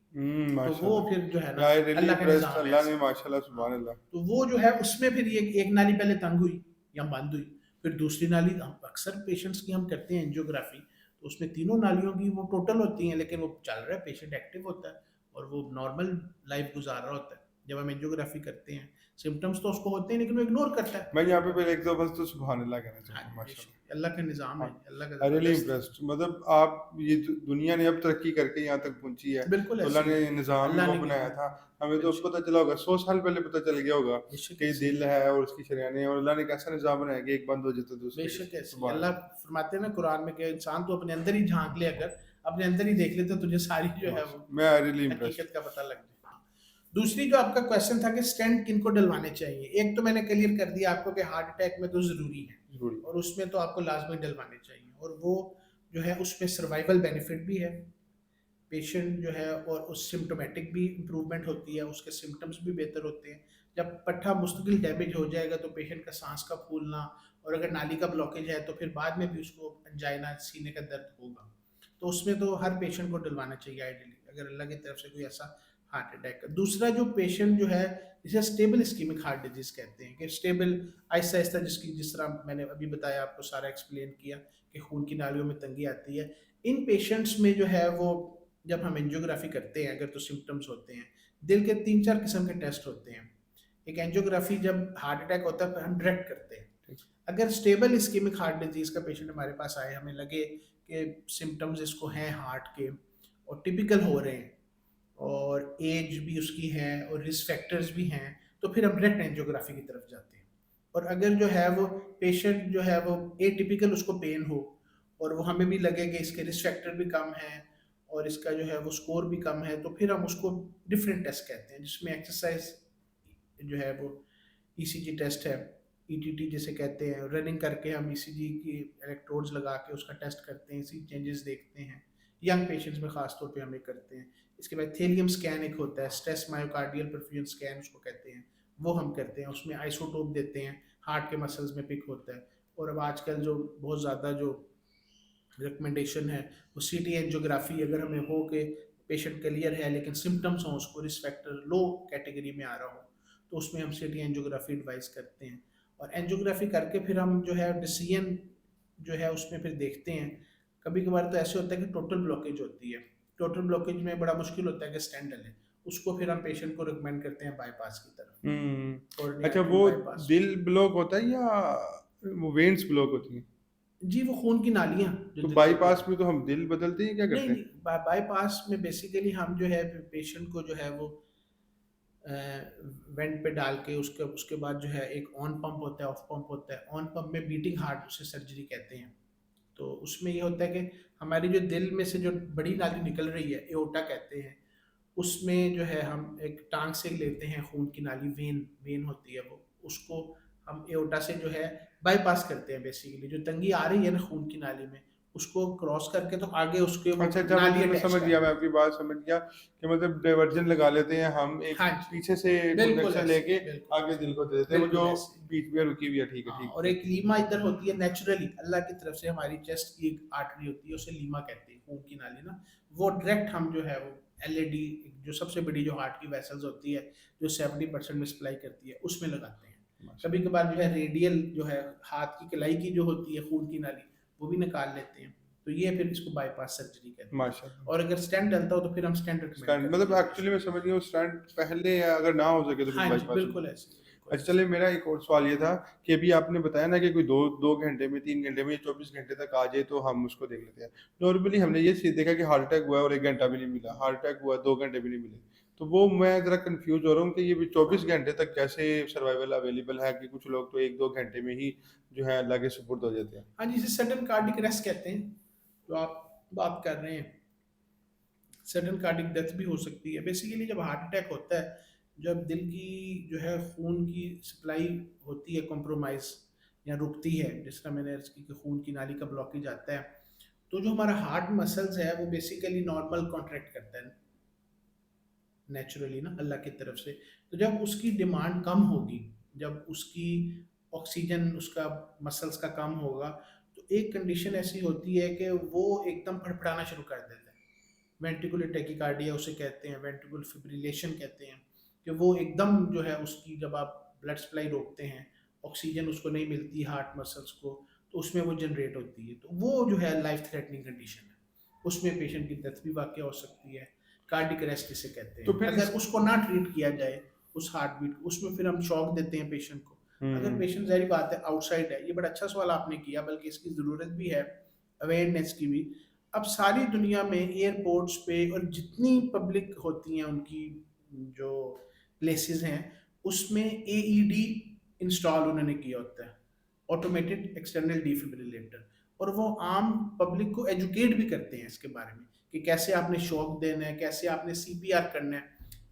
तो वो माशाल्लाह। फिर जो है ना, आई रियली अल्लाह का इम्प्रेस्ड निज़ाम है अल्लाह ने ऐसा। माशाल्लाह हाँ, सुभान अल्लाह। तो वो जो है उसमें फिर ये एक नाली पहले तंग हुई या बंद हुई, फिर दूसरी नाली, हम अक्सर पेशेंट्स की हम करते हैं एंजियोग्राफी, तो उसमें तीनों नालियों की वो टोटल होती हैं, लेकिन वो चल रहा है, पेशेंट एक्टिव होता है और वो नॉर्मल लाइफ गुजार रहा होता है। जब हम एंजियोग्राफी करते हैं, सिम्पटम्स तो उसको होते हैं लेकिन वो इग्नोर करता है। मैं यहाँ पे पहले 1-2 बस तो सुभान अल्लाह कहना हाँ, चाहूँगा माशाल्लाह। बेशक अल्लाह का निज़ाम हाँ, है, अल्लाह का आई रियली ज़बरदस्त है। इम्प्रेस्ड मतलब आप ये जो दुनिया ने अब तरक्की करके यहाँ तक पहुँची है, बिल्कुल तो ऐसे अल्लाह ही ने है, निज़ाम ही अल्लाह वो ने बनाया था। हमें तो बेशक पता चला होगा 100 साल पहले पता चल गया होगा बेशक कि ऐसे ही दिल है। है और उसकी शरीयानें और अल्लाह ने कैसा निज़ाम बनाया कि एक बंद हो जाए तो दूसरी बेशक ऐसे ही। सुभान अल्लाह अल्लाह। फरमाते हैं ना कुरान में कि इंसान तो अपने अंदर ही झाँक ले, अगर अपने अंदर ही देख ले तो तुझे सारी जो है वो मैं आई रियली इम्प्रेस्ड। हकीकत का पता लग जाए। हाँ। दूसरी जो आपका क्वेश्चन था कि स्टेंट किनको डलवाने चाहिए, एक तो मैंने क्लियर कर दिया आपको कि हार्ट अटैक में तो ज़रूरी है ज़रूरी। और उसमें तो आपको लाजमी डलवाने चाहिए और वो जो है उसमें सर्वाइवल बेनिफिट भी है, पेशेंट जो है और उस सिम्टोमेटिक भी इम्प्रूवमेंट होती है, उसके सिम्टम्स भी बेहतर होते हैं। जब पट्टा मुस्तकिल डैमेज हो जाएगा तो पेशेंट का सांस का फूलना और अगर नाली का ब्लॉकेज है तो फिर बाद में भी उसको अंजाइना, सीने का दर्द होगा। तो उसमें तो हर पेशेंट को डलवाना चाहिए आइडियली, अगर अल्लाह की तरफ से कोई ऐसा हार्ट अटैक का। दूसरा जो पेशेंट जो है, जिसे स्टेबल इस्कीमिक हार्ट डिजीज कहते हैं, कि स्टेबल आहिस्ता आहिस्ता, जिसकी जिस तरह मैंने अभी बताया आपको, सारा एक्सप्लेन किया कि खून की नालियों में तंगी आती है, इन पेशेंट्स में जो है वो, जब हम एंजियोग्राफी करते हैं अगर, तो सिम्टम्स होते हैं। दिल के 3-4 किस्म के टेस्ट होते हैं। एक एंजियोग्राफी जब हार्ट अटैक होता है हम डायरेक्ट करते हैं। ठीक। अगर स्टेबल इस्कीमिक हार्ट डिजीज का पेशेंट हमारे पास आए, हमें लगे कि सिम्टम्स इसको हैं हार्ट के और टिपिकल हो रहे हैं और एज भी उसकी है और रिस्क फैक्टर्स भी हैं, तो फिर हम डायरेक्ट एंजियोग्राफी की तरफ जाते हैं। और अगर जो है वो पेशेंट जो है वो एटिपिकल, उसको पेन हो और वो हमें भी लगे कि इसके रिस्क फैक्टर भी कम है और इसका जो है वो स्कोर भी कम है, तो फिर हम उसको डिफरेंट टेस्ट कहते हैं, जिसमें एक्सरसाइज जो है वो ईसीजी टेस्ट है, ईटीटी जिसे कहते हैं, रनिंग करके हम ईसीजी की इलेक्ट्रोड्स लगा के उसका टेस्ट करते हैं, ईसीजी चेंजेस देखते हैं। यंग पेशेंट्स में खास तौर पे हम ये करते हैं। इसके बाद थेलियम स्कैन एक होता है, स्ट्रेस मायोकार्डियल परफ्यूजन स्कैन उसको कहते हैं, वो हम करते हैं। उसमें आइसोटोप देते हैं, हार्ट के मसल्स में पिक होता है। और अब आजकल जो बहुत ज़्यादा जो रिकमेंडेशन है वो सीटी एंजियोग्राफी, अगर हमें हो कि पेशेंट क्लियर है लेकिन सिम्टम्स हों, उसको रिस्क फैक्टर लो कैटेगरी में आ रहा हो, तो उसमें हम सीटी एंजियोग्राफी एडवाइस करते हैं। और एंजियोग्राफी करके फिर हम जो है डिसीजन जो है उसमें फिर देखते हैं। कभी कभार तो ऐसे होता है कि टोटल ब्लॉकेज होती है, टोटल ब्लॉकेज में बड़ा मुश्किल होता है कि स्टेंट डले, उसको फिर हम पेशेंट को रिकमेंड करते हैं बाईपास की तरफ, कोरोनरी अच्छा आर्टरी वो बाईपास। दिल ब्लॉक होता है या वो वेन्स ब्लॉक होती हैं? जी, वो खून की नालियाँ जो तो दिल के बाईपास ब्लॉक। में तो हम दिल बदलते हैं क्या नहीं, करते नहीं, हैं? बाईपास में बेसिकली हम जो है पेशेंट को जो है वो वेंट पे डाल के उसके उसके बाद जो है एक ऑन पंप होता है, ऑफ पंप होता है। ऑन पंप में बीटिंग हार्ट उसे सर्जरी कहते हैं। तो उसमें ये होता है कि हमारी जो दिल में से जो बड़ी नाली निकल रही है, एओर्टा कहते हैं, उसमें जो है हम एक टाँग से लेते हैं खून की नाली, वेन वेन होती है वो, उसको हम एओर्टा से जो है बाईपास करते हैं बेसिकली, जो तंगी आ रही है ना खून की नाली में, उसको क्रॉस करके तो आगे उसके वो अच्छा, अच्छा, नाली मैं अटैच समझ कर गया, मैं देते आपकी बात समझ गया कि मतलब डायवर्जन लगा लेते हैं हम, हैं। एक हाँ जी, पीछे से बिल्कुल कनेक्शन ऐसे, लेके बिल्कुल आगे ऐसे, दिल को दे देते हैं, वो जो बिल्कुल ऐसे। बीच में रुकी हुई है, ठीक है, हाँ, ठीक और है। एक लीमा इधर होती है नेचुरली, अल्लाह की तरफ से हमारी चेस्ट की एक आर्टरी होती है, उसे लीमा कहते हैं, खून की नाली ना, वो डायरेक्ट हम जो है वो एलएडी, जो सबसे बड़ी जो हार्ट की वेसल्स होती है, जो 70% में सप्लाई करती है, उसमें लगाते हैं। कभी माशाल्लाह, कभार जो है रेडियल जो है हाथ की कलाई की जो होती है खून की नाली, वो भी निकाल लेते हैं, तो ये फिर इसको बाईपास सर्जरी कहते हैं। माशाल्लाह। और अगर स्टेंट डलता हो तो फिर हम स्टेंट रिकमेंड स्टंट करते मतलब हैं एक्चुअली पेशेंट मैं समझ गया, वो स्टंट पहले अगर ना हो सके तो फिर हाँ जी, बाईपास बिल्कुल होगा। ऐसे, बिल्कुल अच्छा, ऐसे। चलिए, मेरा एक और सवाल ये था कि अभी आपने बताया ना कि कोई 2 घंटे में, 3 घंटे में, 24 घंटे तक आ जाए तो हम उसको देख लेते हैं। नॉर्मली हमने ये चीज़ देखा कि हार्ट अटैक हुआ है और 1 घंटा भी नहीं मिला, हार्ट अटैक हुआ 2 घंटे भी नहीं मिले। तो वो मैं ज़रा कन्फ्यूज़ हो रहा हूँ कि ये भी 24 घंटे तक कैसे सर्वाइवल अवेलेबल है, कि कुछ लोग तो 1-2 घंटे में ही जो है अल्लाह के सुपुर्द हो जाते हैं। हाँ जी, इसे सडन कार्डिक अरेस्ट कहते हैं, जो आप बात कर रहे हैं। सडन कार्डिक डेथ भी हो सकती है। बेसिकली जब हार्ट अटैक होता है, जब दिल की जो है खून की सप्लाई होती है कॉम्प्रोमाइज़ या रुकती है, जिस तरह मैंने अर्ज़ की कि खून की नाली का ब्लॉकेज आता है, तो जो हमारा हार्ट मसल्स है वो बेसिकली नॉर्मल कॉन्ट्रैक्ट करता है नेचुरली ना अल्लाह की तरफ से। तो जब उसकी डिमांड कम होगी, जब उसकी ऑक्सीजन उसका मसल्स का कम होगा, तो एक कंडीशन ऐसी होती है कि वो एकदम फड़फड़ाना शुरू कर देता है। वेंट्रिकुलर टैकिकार्डिया उसे कहते हैं, वेंट्रिकुलर फिब्रिलेशन कहते हैं, कि वो एकदम जो है उसकी जब आप ब्लड सप्लाई रोकते हैं, ऑक्सीजन उसको नहीं मिलती हार्ट मसल्स को, तो उसमें वो जनरेट होती है, तो वो जो है लाइफ थ्रेटनिंग कंडीशन है, उसमें पेशेंट की डेथ भी वाक़ हो सकती है। कार्डिक अरेस्ट जिसे कहते तो हैं, फिर इस अगर उसको ना ट्रीट किया जाए उस हार्ट बीट को, उसमें फिर हम शॉक देते हैं पेशेंट को। अगर हुँ। पेशेंट ज़ाहिर बात है आउटसाइड है, ये बड़ा अच्छा सवाल आपने किया, बल्कि इसकी ज़रूरत भी है अवेयरनेस की भी। अब सारी दुनिया में एयरपोर्ट्स पे और जितनी पब्लिक होती हैं उनकी जो प्लेसेस हैं, उसमें एईडी इंस्टॉल उन्होंने किया होता है, ऑटोमेटेड एक्सटर्नल डिफिब्रिलेटर, और वो आम पब्लिक को एजुकेट भी करते हैं इसके बारे में कि कैसे आपने शॉक देना है, कैसे आपने सीपीआर करना है,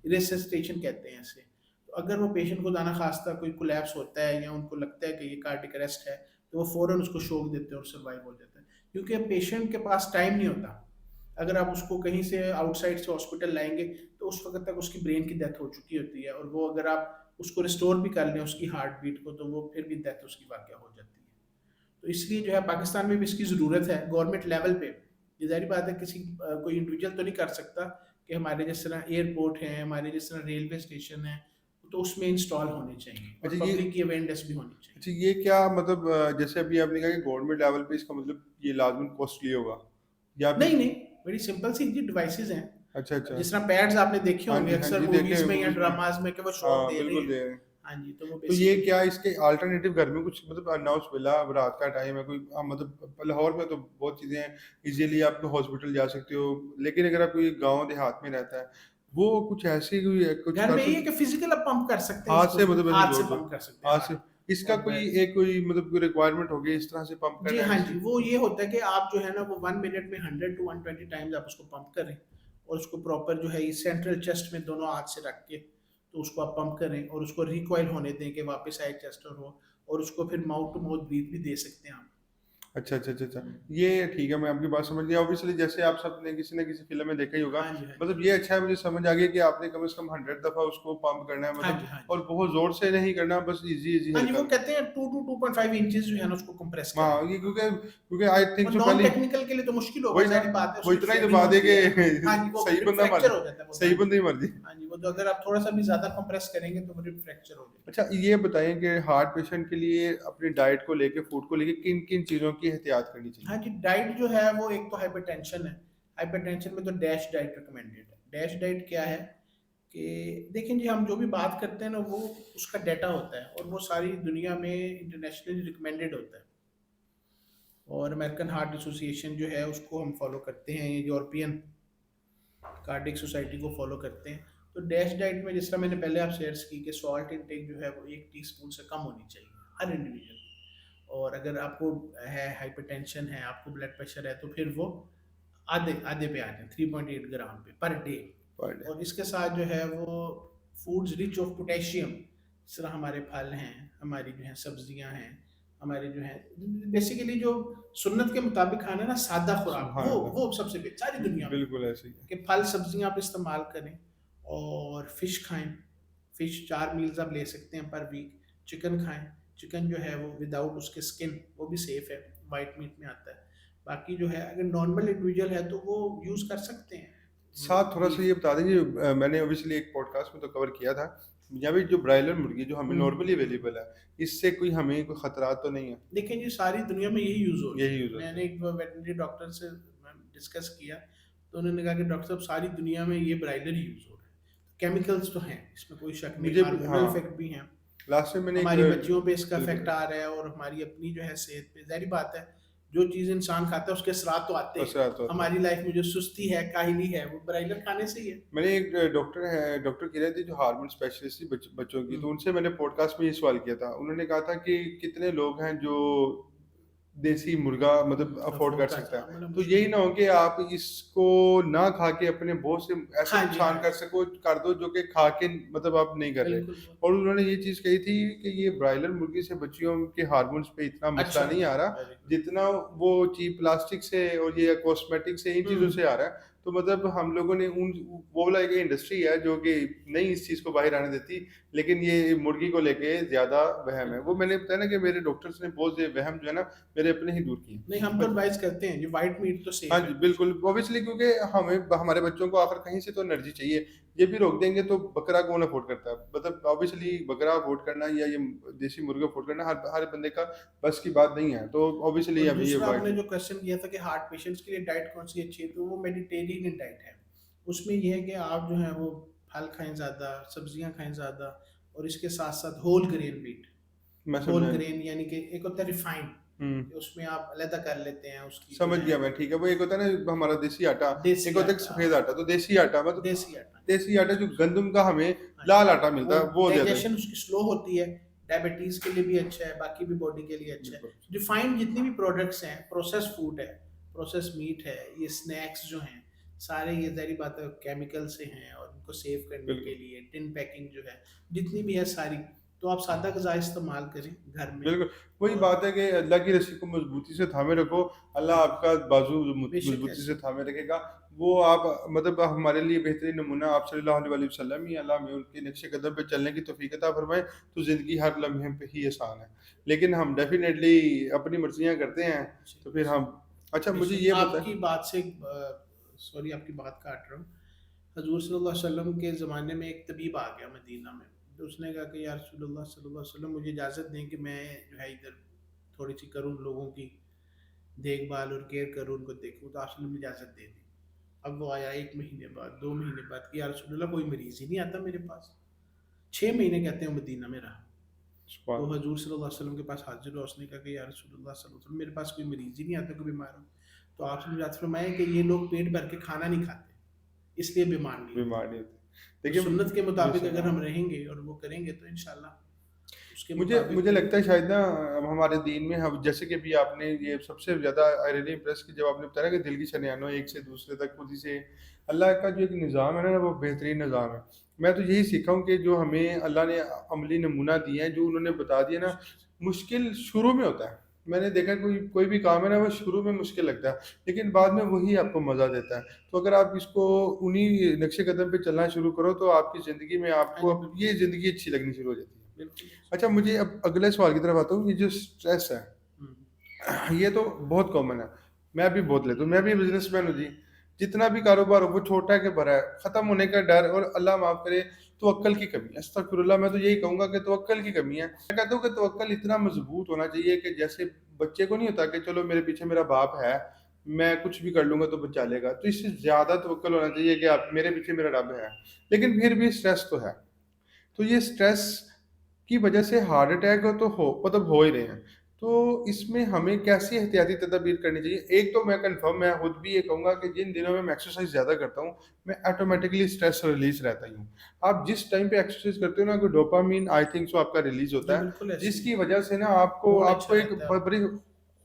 रेसिस्टेशन कहते हैं इसे। तो अगर वो पेशेंट को दाना खास्ता कोई कोलैप्स होता है या उनको लगता है कि ये कार्डिक अरेस्ट है, तो वो फ़ौरन उसको शॉक देते हैं और सर्वाइव हो जाता है, क्योंकि पेशेंट के पास टाइम नहीं होता। अगर आप उसको कहीं से आउटसाइड से हॉस्पिटल लाएंगे, तो उस वक्त तक उसकी ब्रेन की डेथ हो चुकी होती है, और वो अगर आप उसको रिस्टोर भी कर लें उसकी हार्ट बीट को, तो वो फिर भी डेथ उसकी वाक़ हो जाती है। तो इसलिए जो है पाकिस्तान में भी इसकी ज़रूरत है गवर्नमेंट लेवल पे। ये ज़ाहिर बात है, किसी कोई इंडिविजुअल तो नहीं कर सकता कि हमारे जिस तरह एयरपोर्ट है, हमारे जिस तरह रेलवे स्टेशन है, तो उसमें इंस्टॉल होने चाहिए अच्छा, और पब्लिक की अवेयरनेस भी होनी चाहिए। अच्छा, ये क्या मतलब, जैसे अभी आपने कहा कि गवर्नमेंट लेवल पे, इसका मतलब ये लाज़िमन कॉस्टली होगा या नहीं फिर? नहीं, बड़ी सिंपल सी जी डिवाइसेज हैं। अच्छा, अच्छा। जिस तरह पैड्स आपने देखे हाँ होंगे जी, हाँ अक्सर जी, देखे मूवीज में या मूवीज़ में। ड्रामाज में कि वो शॉक हाँ, दे रहे बिल्कुल हैं। दे रहे हैं। हाँ जी, तो वो तो ये बेसिकली क्या इसके अल्टरनेटिव घर में कुछ मतलब अनाउंस मिला, अब रात का टाइम है, कोई मतलब लाहौर में तो बहुत चीज़ें हैं, इज़िली आप हॉस्पिटल जा सकते हो, लेकिन अगर आप कोई गाँव देहात में रहता है, वो कुछ ऐसी कोई कुछ घर कर में ये है सक कि फिजिकल आप पंप कर सकते हैं हाथ इसको, से, मतलब ऐसे हाथ से जोड़ दो, पंप कर सकते हैं हाथ से, हार्ट इसका और कोई ब्रेथ। एक कोई मतलब कोई रिक्वायरमेंट होगी इस तरह से पंप जी करना है हाँ इसे? जी, वो ये होता है कि आप जो है ना वो 1 मिनट में 100 टू 120 टाइम्स आप उसको पंप करें, और उसको प्रॉपर जो है ये सेंट्रल चेस्ट में दोनों हाथ से रख के, तो उसको आप पंप करें और उसको रिकॉइल होने दें कि वापस आए चेस्टर हो, और उसको फिर माउथ टू माउथ ब्रीथ भी दे सकते हैं आप। अच्छा, अच्छा, अच्छा, अच्छा। ये ठीक है, मैं आपकी बात समझ गया। ऑब्वियसली जैसे आप सबने किसी न किसी फ़िल्म में देखा ही होगा। हाँ जी, हाँ जी। मतलब ये अच्छा है, मुझे समझ आ गया कि आपने कम से कम 100 दफ़ा उसको पंप करना है, हाँ मतलब, जी, हाँ और जी। बहुत ज़ोर से नहीं करना, बस ईज़ी-ईज़ी हाँ जी, वो हल्का-हल्का। कहते हैं 2 टू 2.5 इंचेस जो है ना उसको कंप्रेस करने हाँ, हैं। ये हाँ। क्योंकि क्योंकि आई थिंक और सो नॉन पहले टेक्निकल के लिए तो मुश्किल होगा, वही ना, ज़ाहिर बात है, वो उसकी इतना ही फ्लेमिंग दबा दे होती कि है। हाँ जी, वो सही रिब बंदा मर फ्रैक्चर जाए, हो जाता है बहुत, सही हाँ जी। बंदा ही मर जाए। हाँ जी, वो तो अगर आप थोड़ा-सा भी ज़्यादा कंप्रेस करेंगे तो वो रिब फ्रैक्चर हो जाएगी। अच्छा, ये बताएँ कि हार्ट पेशेंट के लिए अपनी डाइट को लेके, फूड को लेके किन-किन चीज़ों की एहतियात करनी चाहिए? हाँ जी, डाइट जो है वो एक तो हाइपरटेंशन है। हाइपरटेंशन में तो डैश डाइट रिकमेंडेड है। डैश डाइट क्या है कि देखें जी, हम जो भी बात करते हैं ना वो उसका डाटा होता है, और वो सारी दुनिया में इंटरनेशनली रिकमेंडेड होता है। और अमेरिकन हार्ट एसोसिएशन जो है उसको हम फॉलो करते हैं, ये यूरोपियन कार्डिक सोसाइटी को फॉलो करते हैं। तो डैश डाइट में जिस तरह मैंने पहले आपसे अर्ज़ की कि सॉल्ट इनटेक जो है वो 1 टीस्पून से कम होनी चाहिए हर इंडिविजुअल की। और अगर आपको है हाइपरटेंशन है, आपको ब्लड प्रेशर है, तो फिर वो आधे आधे पे आ जाए, 3.8 ग्राम पे पर डे। Per day. और इसके साथ जो है वो फूड्स रिच ऑफ पोटेशियम, इस तरह हमारे फल हैं, हमारी जो है सब्जियां हैं, हमारे जो है बेसिकली जो सुन्नत के मुताबिक खाना है ना, सादा खुराक, सुभान अल्लाह। वो सबसे बेहतर सारी दुनिया में, बिल्कुल ऐसे ही है। कि फल सब्जियां आप इस्तेमाल करें और फिश खाएं। फिश 4 मील्स आप ले सकते हैं पर वीक। चिकन खाएं। चिकन जो है वो विदाउट उसके स्किन वो भी सेफ है, वाइट मीट में आता है। बाकी जो है अगर नॉर्मल इंडिविजुअल है तो वो यूज़ कर सकते हैं साथ थोड़ा-सा बीफ। ये बता देंगे मैंने ऑब्वियसली एक पॉडकास्ट में तो कवर किया था, यहाँ पे जो ब्रायलर मुर्गी जो हमें नॉर्मली अवेलेबल है, इससे कोई हमें कोई खतरात तो नहीं है? देखिए जी, सारी दुनिया में यही यूज़ हो रही यही है। यूज़ होता मैंने है। एक वेटरनरी डॉक्टर से डिस्कस किया, तो उन्होंने कहा कि डॉक्टर साहब सारी दुनिया में ये ब्रायलर ही यूज़ हो रहा है। केमिकल्स तो हैं, इसमें कोई शक नहीं, मुझे हार्मोनल हाँ, इफ़ेक्ट भी हैं। लास्ट में मैंने एक हमारी बच्चियों पे इसका इफ़ेक्ट बिल्कुल, आ रहा है और हमारी अपनी जो है सेहत पे, ज़ाहिर बात है, जो चीज़ इंसान खाता है उसके असरात तो आते हैं। असरात होते हैं। हमारी लाइफ में जो सुस्ती है, काहिली है, वो ब्रायलर खाने से ही है। मैंने एक डॉक्टर है, डॉक्टर किरण थी जो हार्मोन स्पेशलिस्ट थी बच्चों की, हुँ, तो उनसे मैंने पॉडकास्ट में ये सवाल किया था। उन्होंने कहा था कि कितने लोग हैं जो देसी मुर्गा मतलब अफोर्ड कर अफ़ोर्ड कर सकता सकना है। बड़ा तो मुश्किल यही है। ना हो कि आप इसको ना खा के अपने बहुत से ऐसे हाँ जी, नुकसान हाँ कर जी। सको कर दो जो कि खा के मतलब आप नहीं कर रहे। बिल्कुल, और उन्होंने ये चीज़ कही थी कि ये ब्रायलर मुर्गी से बच्चियों के हार्मोन्स पे इतना मसला अच्छा, नहीं आ रहा, वेरी गुड। जितना वो चीप प्लास्टिक से और ये कॉस्मेटिक से इन चीज़ों से हुँ, आ रहा है। तो मतलब हम लोगों ने उन वो वाला एक इंडस्ट्री है जो कि नहीं इस चीज़ को बाहर आने देती, लेकिन ये मुर्गी को लेके ज़्यादा वहम है। वो बिल्कुल। मैंने बताया ना कि मेरे डॉक्टर्स ने बहुत से वहम जो है ना मेरे अपने ही दूर किए। नहीं, हम तो एडवाइस करते हैं, ये व्हाइट मीट तो हाँ सेफ जी, है बिल्कुल, हमेशा। ऑब्वियसली क्योंकि हमें हमारे बच्चों को आखिर कहीं से तो एनर्जी चाहिए। ये भी रोक देंगे तो बकरा कौन अफ़ोर्ड करता है? मतलब ऑब्वियसली बकरा अफ़ोर्ड करना या ये देसी मुर्गा अफ़ोर्ड करना हर हर बंदे का बस की बात नहीं है। तो ऑब्वियसली और हमें ये दूसरा आपने अवॉइड जो क्वेश्चन किया था कि हार्ट पेशेंट्स के लिए डाइट कौन सी अच्छी है, तो वो मेडिटेरियन डाइट है। उसमें ये है कि आप जो है वो फल खाएँ ज़्यादा, सब्जियाँ खाएँ ज़्यादा और इसके साथ-साथ होल ग्रेन व्हीट। मैं होल समझा। ग्रेन यानी कि एक होता है रिफाइंड, हुँ, उसमें आप अलग कर लेते हैं उसकी जो समझ है गया मैं, ठीक है। वो एक होता है ना हमारा देसी आटा, एक देसी होता है आटा, सफ़ेद आटा। तो देसी आटा मतलब देसी आटा। देसी आटा जो गंदम का हमें हाँ जी, लाल आटा वो मिलता है, वो ज़्यादा डाइजेशन उसकी स्लो होती है, डायबिटीज़ के लिए भी अच्छा है, बाकी भी बॉडी के लिए अच्छा है। बिल्कुल, रिफाइंड जितनी भी प्रोडक्ट्स हैं, प्रोसेस्ड फूड है, प्रोसेस्ड मीट है, ये स्नैक्स जो हैं, सारे ये ज़ाहिर बात है केमिकल से हैं और उनको सेव करने के बिल्कुल। लिए टिन पैकिंग जो है, जितनी भी है सारी, तो आप सादा ग़िज़ा इस्तेमाल करें घर में बिल्कुल, वही और बात है कि अल्लाह की रस्सी को मज़बूती से थामे रखो, हाँ अल्लाह जी, आपका बाज़ू बेशक मज़बूती से ऐसे थामे रखेगा। वो आप मतलब हमारे लिए बेहतरीन नमूना आप सल्लल्लाहु अलैहि वसल्लम ही, अल्लाह हमें उनके नक्शे कदम पे चलने की तौफ़ीक अता फ़रमाए, तो ज़िंदगी हर लम्हे पे ही आसान है। लेकिन हम डेफ़िनेटली अपनी मर्ज़ियाँ करते हैं, जी, तो फिर हम अच्छा मुझे बेशक ये बताएँ। आपकी बात से सॉरी आपकी बात काट रहा हूँ। हजूर सल्लल्लाहु अलैहि वसल्लम के ज़माने में एक तबीब आ गया मदीना में, तो उसने कहा कि या रसूलुल्लाह सल्लल्लाहु अलैहि वसल्लम, मुझे इजाज़त दें कि मैं जो है इधर थोड़ी सी करूँ लोगों की देखभाल और केयर करूँ, उनको देखूँ। तो आप ने इजाज़त दे दी। अब वो आया 1 महीने बाद, 2 महीने बाद कि या रसूलुल्लाह कोई मरीज़ ही नहीं आता मेरे पास। 6 महीने कहते हैं मदीना में रहा। सुभान तो अल्लाह। हजूर सल्लल्लाहु अलैहि वसल्लम के पास हाज़िर हुआ, उसने कहा कि या रसूलुल्लाह सल्लल्लाहु अलैहि वसल्लम, मेरे पास कोई मरीज़ ही नहीं आता कोई बीमार हो। तो आपने इरशाद फरमाया कि ये लोग पेट भर के खाना नहीं खाते, इसलिए बीमार नहीं होते। बीमार नहीं होती। तो देखिए सुन्नत के मुताबिक बेशक अगर हाँ। हम रहेंगे और वो करेंगे तो इंशाल्लाह उसके मुझे मुताबिक मुझे वो लगता है शायद ना हमारे दीन में हम जैसे कि अभी आपने ये सबसे ज़्यादा आई रियली इम्प्रेस कि जब आपने बताया कि दिल की शरयानो एक से दूसरे तक खुद ही से अल्लाह का जो एक निज़ाम है ना वो बेहतरीन निज़ाम है। मैं तो यही सीखा हूँ कि जो हमें अल्लाह ने अमली नमूना दिया है, जो उन्होंने बता दिया ना, मुश्किल शुरू में होता है। मैंने देखा कोई कोई भी काम है ना वो शुरू में मुश्किल लगता है, लेकिन बाद में वही आपको मज़ा देता है। तो अगर आप इसको उन्हीं नक्शे कदम पे चलना शुरू करो तो आपकी ज़िंदगी में हाँ आपको जी, अब बिल्कुल, ये ज़िंदगी अच्छी लगनी शुरू हो जाती है। बिल्कुल। अच्छा मुझे अब अगले सवाल की तरफ आता हूँ, ये जो स्ट्रेस है, हुँ, ये तो बहुत कॉमन है। मैं भी बहुत लेता हूँ, मैं भी बिज़नेसमैन हूँ जी। जितना भी कारोबार हो वो छोटा है कि बड़ा है, ख़त्म होने का डर और अल्लाह माफ़ करे तवक्कुल की कमी है। अस्तगफिरुल्लाह, मैं तो यही कहूँगा कि तवक्कुल की कमी है। मैं कहता हूँ कि तवक्कुल इतना मज़बूत होना चाहिए कि जैसे बच्चे को नहीं होता कि चलो मेरे पीछे मेरा बाप है, मैं कुछ भी कर लूँगा तो बचा लेगा। तो इससे ज़्यादा तवक्कुल होना चाहिए कि आप मेरे पीछे मेरा रब है। लेकिन फिर भी स्ट्रेस तो है। तो ये स्ट्रेस की वजह से हार्ट अटैक तो हो मतलब हो ही रहे हैं। तो इसमें हमें कैसी एहतियाती तदाबीर करनी चाहिए? एक तो मैं कन्फर्म मैं खुद भी ये कहूँगा कि जिन दिनों में मैं एक्सरसाइज़ ज़्यादा करता हूँ, मैं ऑटोमैटिकली स्ट्रेस रिलीज़ रहता ही हूँ। आप जिस टाइम पे एक्सरसाइज़ करते हो ना, कोई डोपामाइन आई थिंक सो आपका रिलीज़ जी होता है, बिल्कुल ऐसे ही जिसकी है। वजह से ना आपको मूड अच्छा आपको एक रहता है ब आपका। बड़ी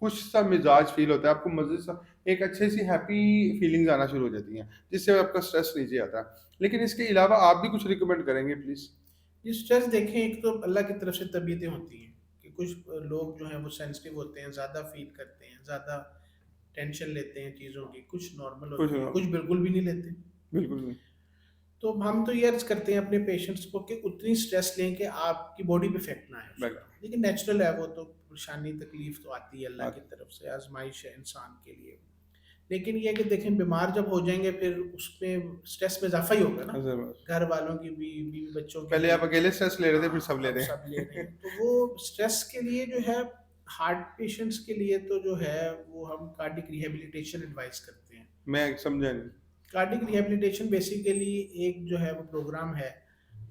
खुश-सा मिज़ाज फ़ील होता है, आपको मज़े सा एक अच्छी-सी हैप्पी फीलिंग्स आना शुरू हो जाती हैं, जिससे आपका स्ट्रेस नीचे आता है। लेकिन इसके अलावा आप भी कुछ रिकमेंड करेंगे प्लीज़? ये स्ट्रेस देखें, एक तो अल्लाह की तरफ से तबीयतें होती हैं कि कुछ लोग जो हैं वो सेंसिटिव होते हैं, ज़्यादा फील करते हैं, ज़्यादा टेंशन लेते हैं चीज़ों की, कुछ नॉर्मल कुछ होती है, कुछ बिल्कुल भी नहीं लेते। बिल्कुल नहीं। तो हम तो ये अर्ज करते हैं अपने पेशेंट्स को कि उतनी स्ट्रेस लें कि आपकी बॉडी पे इफेक्ट ना आए बैक उसका, लेकिन नेचुरल है वो, तो परेशानी तकलीफ तो आती है, अल्लाह की आती तरफ से आजमाइश है इंसान के लिए। लेकिन ये है कि देखें, बीमार जब हो जाएंगे फिर उसमें स्ट्रेस में इजाफा ही होगा ना, है बस। घर वालों की भी, बीवी बच्चों की पहले भी। आप अकेले स्ट्रेस ले रहे थे, फिर हाँ, सब ले अब रहे सब ले रहे हैं। हैं, तो वो स्ट्रेस के लिए जो है, हार्ट पेशेंट्स के लिए तो जो है वो हम कार्डिक रिहेबिलिटेशन एडवाइस करते हैं। मैं समझा नहीं। कार्डिक रिहेबिलिटेशन बेसिकली एक जो है वो प्रोग्राम है,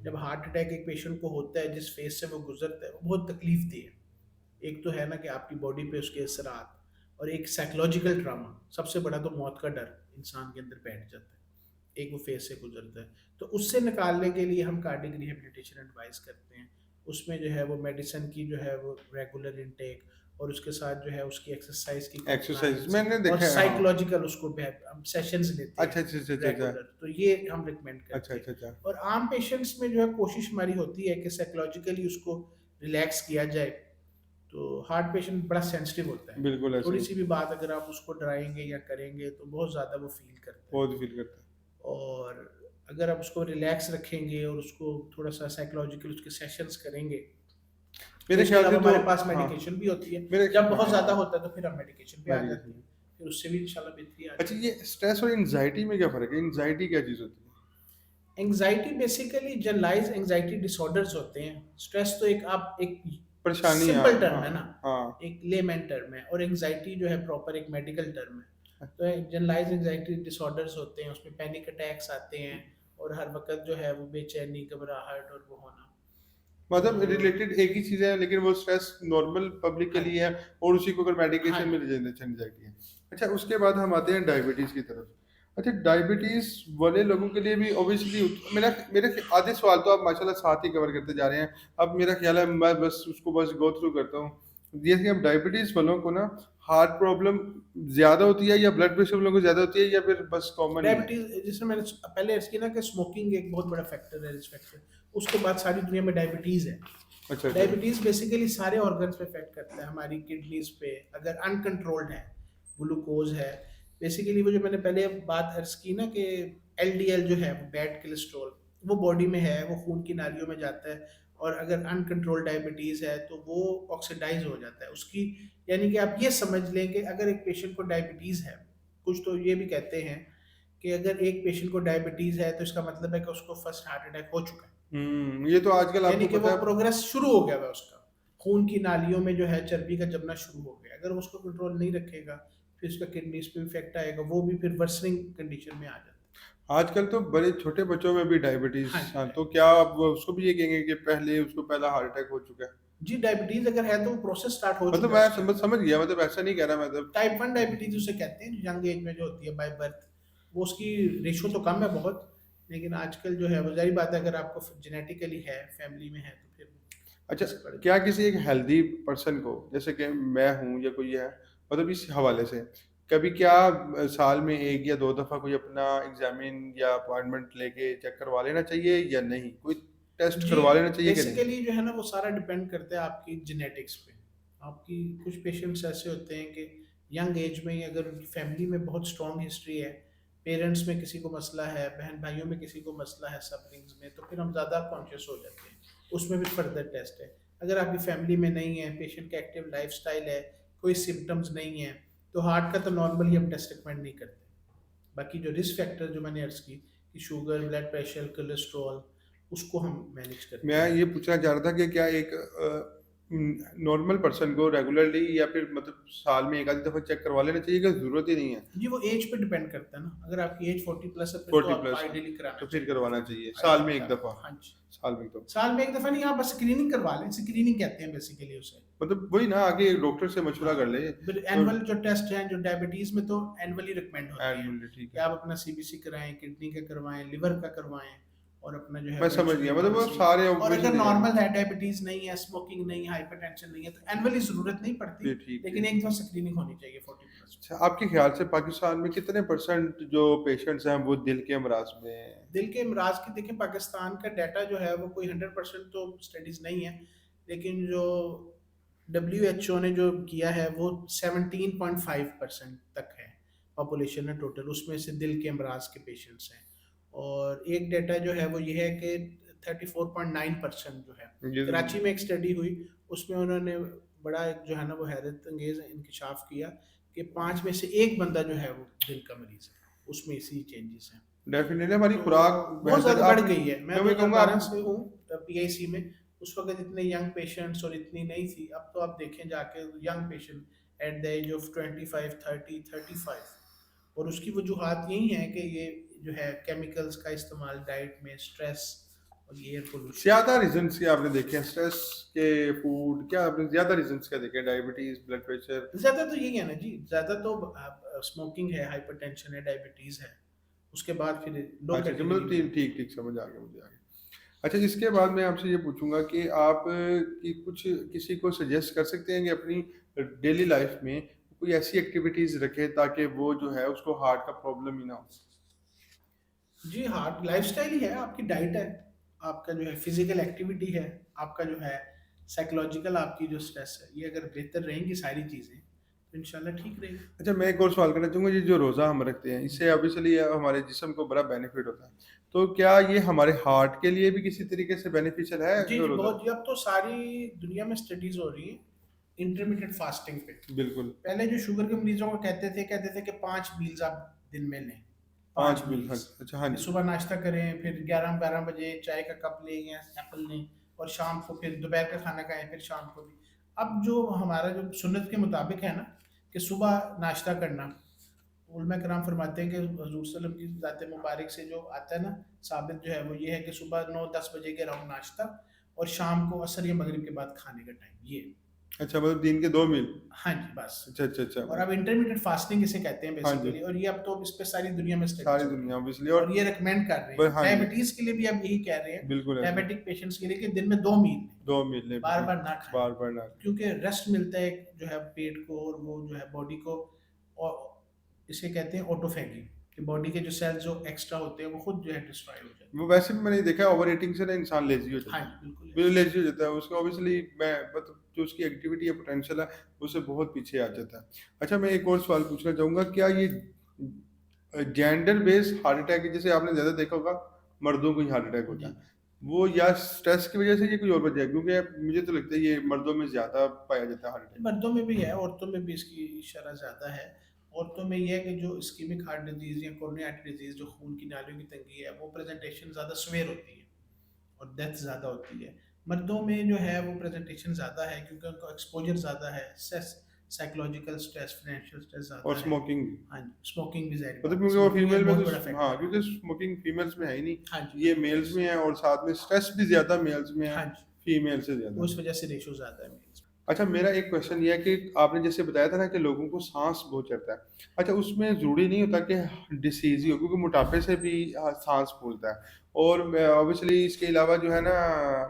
जब हार्ट अटैक एक पेशेंट को होता है, जिस फेज से वो गुजरता है वो बहुत तकलीफ दी है। एक तो है ना कि आपकी बॉडी पे उसके असरात, और एक साइकोलॉजिकल ट्रामा, सबसे बड़ा तो मौत का डर इंसान के अंदर बैठ जाता है एक वो फेज से गुजरता है। तो उससे निकालने के लिए हम कार्डिक रिहेबिलिटेशन एडवाइस करते हैं। उसमें जो है वो मेडिसिन की जो है वो रेगुलर इनटेक, और उसके साथ जो है उसकी एक्सरसाइज की एक्सरसाइज compliance, मैंने और देखा है, हाँ। साइकोलॉजिकल उसको हम सेशंस लेते अच्छा, हैं अच्छा, अच्छा, अच्छा, अच्छा। रेगुलर, तो ये हम रिकमेंड अच्छा, करते हैं। अच्छा, अच्छा। और आम पेशेंट्स में जो है कोशिश हमारी होती है कि साइकोलॉजिकली उसको रिलैक्स किया जाए। तो हार्ट पेशेंट बड़ा सेंसिटिव होता है, बिल्कुल ऐसा थोड़ी ही, सी भी बात अगर आप उसको डराएंगे या करेंगे तो बहुत ज़्यादा वो फील करता है। बहुत फील करता है। और अगर आप उसको रिलैक्स रखेंगे और उसको थोड़ा सा साइकोलॉजिकल उसके सेशंस करेंगे, तो मेरे इसके ख्याल से अलावा तो हमारे पास हाँ, मेडिकेशन भी होती है। मेरे जब बहुत ज़्यादा हाँ, होता है तो फिर हम मेडिकेशन पे आ जाते मेडिकेशन। हैं, फिर उससे भी इंशाल्लाह बेहतरी आ अच्छा, जाती ये है। स्ट्रेस और एंग्जायटी में क्या फ़र्क है? एंग्जायटी क्या चीज़ होती है? Anxiety basically generalize anxiety disorders होते हैं। स्ट्रेस तो एक आप एक परेशानी, हाँ, सिंपल टर्म है ना, हाँ, हाँ। एक लेमैन टर्म है, और एंग्जाइटी जो है प्रॉपर एक मेडिकल टर्म है। तो जनरलाइज एंग्जाइटी डिसऑर्डर्स होते हैं, उसमें पैनिक अटैक्स आते हैं, और हर वक्त जो है वो बेचैनी, घबराहट और वो होना। मतलब तो रिलेटेड एक ही चीज़ है, लेकिन वो स्ट्रेस नॉर्मल पब्लिक के हाँ लिए जी, है और उसी को अगर हाँ मेडिकेशन जी। मिल जाए तो एंग्जायटी है। अच्छा, उसके बाद हम आते हैं डायबिटीज़ की तरफ। अच्छा, डायबिटीज़ वाले लोगों के लिए भी ऑब्वियसली मेरा मेरे आधे सवाल तो आप माशाल्लाह साथ ही कवर करते जा रहे हैं। अब मेरा ख्याल है मैं बस उसको बस गो थ्रू करता हूँ। जैसे अब डायबिटीज़ वालों को ना हार्ट प्रॉब्लम ज़्यादा होती है या ब्लड प्रेशर वालों को ज़्यादा होती है या फिर बस कॉमन ही है? डायबिटीज, जैसे मैंने पहले अर्ज किया ना कि स्मोकिंग एक बहुत बड़ा फैक्टर है, रिस्क फैक्टर। उसके बाद सारी दुनिया में डायबिटीज है। अच्छा, अच्छा। डायबिटीज बेसिकली सारे ऑर्गन्स पे इफेक्ट करता है, हमारी किडनीज पे अगर अनकंट्रोल्ड है, ग्लूकोज है। बेसिकली वो जो मैंने पहले बात अर्ज की ना कि एलडीएल जो है वो बैड कोलेस्ट्रॉल, वो बॉडी में है, वो खून की नालियों में जाता है, और अगर अनकंट्रोल्ड डायबिटीज है तो वो ऑक्सीडाइज हो जाता है उसकी। यानी कि आप ये समझ लें कि अगर एक पेशेंट को डायबिटीज है, कुछ तो ये भी कहते हैं कि अगर एक पेशेंट को डायबिटीज है तो इसका मतलब है कि उसको फर्स्ट हार्ट अटैक हो चुका है, ये तो आजकल यानी आपको कि वो पता है। प्रोग्रेस शुरू हो गया है उसका, खून की नालियों में जो है चर्बी का जमना शुरू हो गया। अगर वो उसको कंट्रोल नहीं रखेगा फिर उसका किडनीज पे इफेक्ट आएगा, वो भी फिर वर्सनिंग कंडीशन में आ जाता आजकल तो बड़े छोटे बच्चों में भी है। डायबिटीज। हाँ जी, हाँ, तो डायबिटीज। क्या आप उसको भी ये कहेंगे कि पहले उसको पहला हार्ट अटैक हो चुका है? जी, डायबिटीज अगर है तो वो प्रोसेस स्टार्ट हो मतलब चुका है मैं उसके अंदर। समझ गया, मतलब ऐसा नहीं कह रहा, मतलब टाइप 1 डायबिटीज उसे कहते हैं, जो यंग एज में जो होती है बाय बर्थ। वो उसकी रेशो तो कम है बहुत, लेकिन आजकल जो है वो जाहिर बात है, अगर आपको जेनेटिकली है, फैमिली में है, तो फिर अच्छा, रिस्क बढ़ क्या जाता किसी एक हेल्दी पर्सन को, जैसे कि मैं हूँ या कोई है, मतलब इस हवाले से कभी क्या साल में 1 या 2 दफ़ा कोई अपना एग्जामिन या अपॉइंटमेंट लेके चेक करवा लेना चाहिए या नहीं? कोई है। टेस्ट जी, करवा लेना चाहिए कि नहीं? बेसिकली जो है ना वो सारा डिपेंड करता है आपकी जेनेटिक्स पे। आपकी कुछ पेशेंट्स ऐसे होते हैं कि यंग एज में ही अगर उनकी फैमिली में बहुत स्ट्रॉन्ग हिस्ट्री है, पेरेंट्स में किसी को मसला है, बहन भाइयों में किसी को मसला है सबरिंग्स में, तो फिर हम ज़्यादा कॉन्शियस हो जाते हैं। उसमें भी फर्दर टेस्ट है। अगर आपकी फैमिली में नहीं है, पेशेंट का एक्टिव लाइफस्टाइल है, कोई सिम्टम्स नहीं है, तो हार्ट का तो नॉर्मली हम टेस्ट रिकमेंड नहीं करते। बाकी जो रिस्क फैक्टर जो मैंने अर्ज की कि शुगर, ब्लड प्रेशर, कोलेस्ट्रॉल, उसको हम मैनेज करते मैं हैं। ये पूछना चाह रहा था कि क्या एक नॉर्मल पर्सन को रेगुलरली या फिर मतलब साल में 1 आधी दफ़ा चेक करवा लेना चाहिए कि ज़रूरत ही नहीं है? जी, वो एज पे डिपेंड करता है ना, अगर आपकी एज 40 प्लस है फिर तो 40 आपको प्लस है, आइडियली कराना तो फिर चाहिए। करवाना चाहिए साल में आइडियली 1 दफ़ा। कराना, हाँ जी। साल में 1 दफ़ा। साल में एक दफ़ा नहीं, आप बस स्क्रीनिंग करवा लें, स्क्रीनिंग कहते हैं बेसिकली उसे। मतलब वही ना, आगे डॉक्टर से मशवरा हाँ, कर ले। फिर और एनुअल जो टेस्ट हैं, जो डायबिटीज़ में तो एनुअली रिकमेंड होते हैं एनुअली ठीक कि है। आप अपना सीबीसी कराएँ, किडनी का करवाएँ, लिवर का करवाएँ, और अपना जो है मैं वो समझ गया, इंसुलिन मतलब वो वैसे ही। सारे और अगर ऑब्जर्वेशन दिए। नॉर्मल है, डायबिटीज नहीं है, स्मोकिंग नहीं है, हाइपरटेंशन नहीं है, तो एनुअली जरूरत नहीं पड़ती, जी, ठीक लेकिन ठीक। एक दफा स्क्रीनिंग होनी चाहिए 40+। अच्छा, आपके ख्याल से पाकिस्तान में कितने परसेंट जो पेशेंट्स हैं वो दिल के अमराज में हैं? दिल के इमराज की देखें, पाकिस्तान का डाटा जो है वो कोई 100% तो स्टडीज नहीं है, लेकिन जो WHO ने जो किया है वो 17.5% तक है पॉपुलेशन है टोटल, उसमें से दिल के अमराज के पेशेंट्स हैं। और एक डाटा जो है वो ये है कि 34.9% जो है, ये तो कराची में एक स्टडी हुई, उसमें उन्होंने बड़ा एक जो है ना वो हैरत अंगेज इंकशाफ किया कि 5 में से 1 बंदा जो है वो दिल का मरीज है, उसमें इसी चेंजेस हैं। डेफिनेटली हमारी तो खुराक बहुत बेहतर ज़्यादा बढ़ आपने, गई है। मैं मैं वही कहूँगा 2012 आप। से हूँ PIC में, उस वक्त इतने यंग पेशेंट्स और इतनी नहीं थी। अब तो आप देखें जाके young patient at the age of 25, 30, 35, और उसकी वजूहत यही है कि ये जो है केमिकल्स का इस्तेमाल डाइट में, स्ट्रेस और ये एयर पोल्यूशन। ज्यादा रीजंस क्या आपने देखे हैं? स्ट्रेस के, फूड, क्या आपने ज्यादा रीजंस क्या देखे हैं? Diabetes, blood pressure? ज़्यादा तो यही है ना जी, ज़्यादा तो स्मोकिंग है, हाइपरटेंशन है, डायबिटीज़ है, उसके बाद फिर लो अच्छा अच्छा, कैटेगरी मतलब में ठीक आती है। ठीक ठीक, समझ आ गया मुझे, आ गया। अच्छा, इसके बाद मैं आपसे ये पूछूंगा कि आप कि कुछ किसी को सजेस्ट कर सकते हैं कि अपनी डेली लाइफ में कोई ऐसी एक्टिविटीज रखे ताकि वो जो है उसको हार्ट का प्रॉब्लम ही ना हो। जी हाँ, लाइफस्टाइल ही है, आपकी डाइट है, आपका जो है फिजिकल एक्टिविटी है, आपका जो है साइकोलॉजिकल आपकी जो स्ट्रेस है, ये अगर बेहतर रहेंगी सारी चीज़ें तो इंशाल्लाह ठीक रहेगी। अच्छा, मैं एक और सवाल करना चाहूँगा, ये जो रोज़ा हम रखते हैं इससे ऑब्वियसली हमारे जिस्म को बड़ा बेनिफिट होता है, तो क्या ये हमारे हार्ट के लिए भी किसी तरीके से बेनिफिशियल है जी जो जी, रोज़ा? बहुत जी, अब तो सारी दुनिया में स्टडीज हो रही है इंटरमीडिएट फास्टिंग पे। बिल्कुल। पहले जो शुगर के मरीजों को कहते थे कि 5 मील्स आप दिन में लें, पाँच 5 मिल, हाँ, मील्स अच्छा, हाँ कि जी। सुबह नाश्ता करें, फिर 11-12 बजे चाय का कप लें या एप्पल लें, और शाम को फिर दोपहर का खाना खाएं, फिर शाम को भी। अब जो हमारा जो सुन्नत के मुताबिक है ना, कि सुबह नाश्ता करना, उलमा कराम फरमाते हैं कि हजूर सल्लम की ज़ात मुबारक से जो आता है ना साबित, जो है वो ये है कि सुबह 9-10 बजे के अराउंड नाश्ता, और शाम को असर या मगरिब के बाद खाने का टाइम ये। अच्छा, मतलब दिन के 2 मील। हाँ जी, बस। अच्छा अच्छा अच्छा। और अब इंटरमीडिएट फास्टिंग इसे कहते हैं हाँ जी, बेसिकली, और ये अब तो इस पे सारी दुनिया में स्टडीज सारी हो रही दुनिया है, ऑब्वियसली। और और ये रिकमेंड कर रहे पर हैं हाँ जी, डायबिटीज के लिए भी, अब यही कह रहे हैं बिल्कुल ऐसे डायबिटिक पेशेंट्स के लिए कि दिन में 2 मील लें, 2 मील ले बार बिल्कुल, बार ना खाएं, बार बार ना। क्योंकि रेस्ट मिलता है जो है पेट को, और वो जो है बॉडी को, और इसे कहते हैं ऑटोफैगी, कि बॉडी के जो सेल्स जो एक्स्ट्रा होते हैं वो खुद जो है डिस्ट्रॉय हो जाते वो वैसे भी मैंने देखा है, ओवर ईटिंग से ना इंसान लेजी हो हैं। हाँ जाता है। जी, बिल्कुल बिल्कुल ऐसे। लेजी हो जाता है, उसका ऑब्वियसली मैं मतलब जो उसकी एक्टिविटी या पोटेंशियल है उससे बहुत पीछे आ जाता है। अच्छा, मैं एक और सवाल पूछना चाहूँगा, क्या ये जेंडर बेस्ड हार्ट अटैक, जैसे आपने ज़्यादा देखा होगा मर्दों को ही हार्ट अटैक होता जी, है, वो या स्ट्रेस की वजह से, ये कोई और वजह है? क्योंकि मुझे तो लगता है ये मर्दों में ज़्यादा पाया जाता है हार्ट अटैक। मर्दों में भी है, औरतों में भी इसकी शरह ज़्यादा है। औरतों में ये है कि जो इस्कीमिक हार्ट डिजीज़ या कोरोनरी आर्टरी डिजीज़, जो खून की नालियों की तंगी है, वो प्रेजेंटेशन ज़्यादा सवेर होती है और डेथ ज़्यादा होती है। मर्दों में जो है वो प्रेजेंटेशन ज़्यादा है, क्योंकि उनका एक्सपोजर ज़्यादा है, stress, psychological stress, financial stress और ज़्यादा है। स्मोकिंग भी, हाँ जी, स्मोकिंग भी ज़ाहिर मतलब बात है, क्योंकि वो स्मोकिंग फीमेल एक में बहुत बड़ा तो, हाँ, फैक्टर है। क्योंकि स्मोकिंग फीमेल्स में है ही नहीं, हाँ जी, ये बिल्कुल मेल्स ऐसे। में है, और साथ में स्ट्रेस भी ज़्यादा मेल्स में है, हाँ जी, फीमेल से ज़्यादा वो है। इस वजह से रेशो ज़्यादा है मेल्स में। अच्छा, मेरा एक क्वेश्चन ये है कि आपने जैसे बताया था ना कि लोगों को सांस बहुत चढ़ता है। अच्छा, उसमें ज़रूरी नहीं होता कि डिसीज़ ही हो, क्योंकि मोटापे से भी सांस फूलता है। और ऑब्वियसली इसके अलावा जो है ना,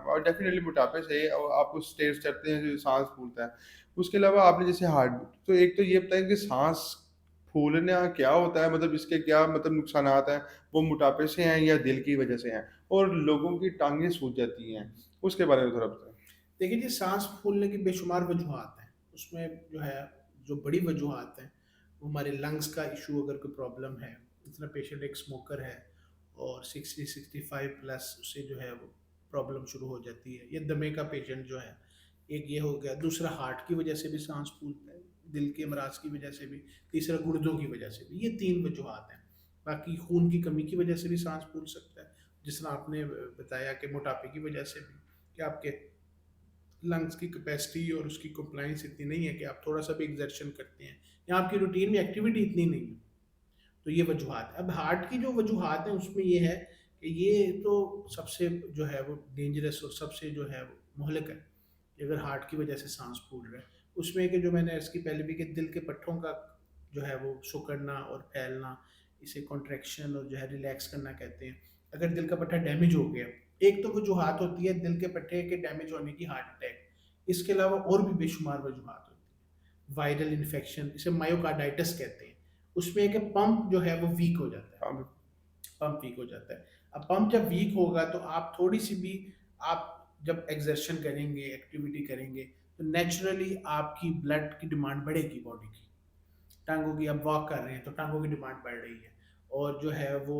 और डेफिनेटली मोटापे से आपको स्टेज चढ़ते हैं जो सांस फूलता है। उसके अलावा आपने जैसे हार्ट, तो एक तो ये बताएं कि सांस फूलना क्या होता है, मतलब इसके क्या मतलब नुकसानात हैं? वो मोटापे से हैं या दिल की वजह से हैं? और लोगों की टांगें सूज जाती हैं, उसके बारे में थोड़ा बताएं। देखिए जी, सांस फूलने की बेशुमार वजूहत हैं, उसमें जो है जो बड़ी वजूहत हैं वो हमारे लंग्स का इशू, अगर कोई प्रॉब्लम है, इतना पेशेंट एक स्मोकर है और 60-65 प्लस, उससे जो है वो प्रॉब्लम शुरू हो जाती है, या दमे का पेशेंट जो है, एक ये हो गया। दूसरा हार्ट की वजह से भी सांस फूलता है, दिल के अमराज की वजह से भी, तीसरा गुर्दों की वजह से भी, ये 3 वजूहत हैं। बाकी खून की कमी की वजह से भी सांस फूल सकता है, जिस तरह आपने बताया कि मोटापे की वजह से भी, कि आपके लंग्स की कैपेसिटी और उसकी कंप्लाइंस इतनी नहीं है कि आप थोड़ा सा भी एग्जर्शन करते हैं, या आपकी रूटीन में एक्टिविटी इतनी नहीं है, तो ये वजूहत है। अब हार्ट की जो वजूहत है उसमें ये है कि ये तो सबसे जो है वो डेंजरस और सबसे जो है वो मुहलिक है, कि अगर हार्ट की वजह से सांस फूल रहा है, उसमें कि जो मैंने इसकी पहले भी, कि दिल के पट्टों का जो है वो सिकुड़ना और फैलना, इसे कॉन्ट्रैक्शन और जो है रिलैक्स करना कहते हैं। अगर दिल का पट्टा डैमेज हो गया, एक तो वजूहात होती है दिल के पट्टे के डैमेज होने की, हार्ट अटैक, इसके अलावा और भी बेशुमार वजूहात होती है। वायरल इन्फेक्शन, इसे मायोकार्डाइटिस कहते हैं, उसमें एक पंप जो है वो वीक हो जाता है, हाँ बिल्कुल। पंप वीक हो जाता है। अब पंप जब वीक होगा तो आप थोड़ी सी भी, आप जब एक्सर्शन करेंगे, एक्टिविटी करेंगे, तो नेचुरली आपकी ब्लड की डिमांड बढ़ेगी बॉडी की। टांगों की, आप वॉक कर रहे हैं तो टांगों की डिमांड बढ़ रही है, और जो है वो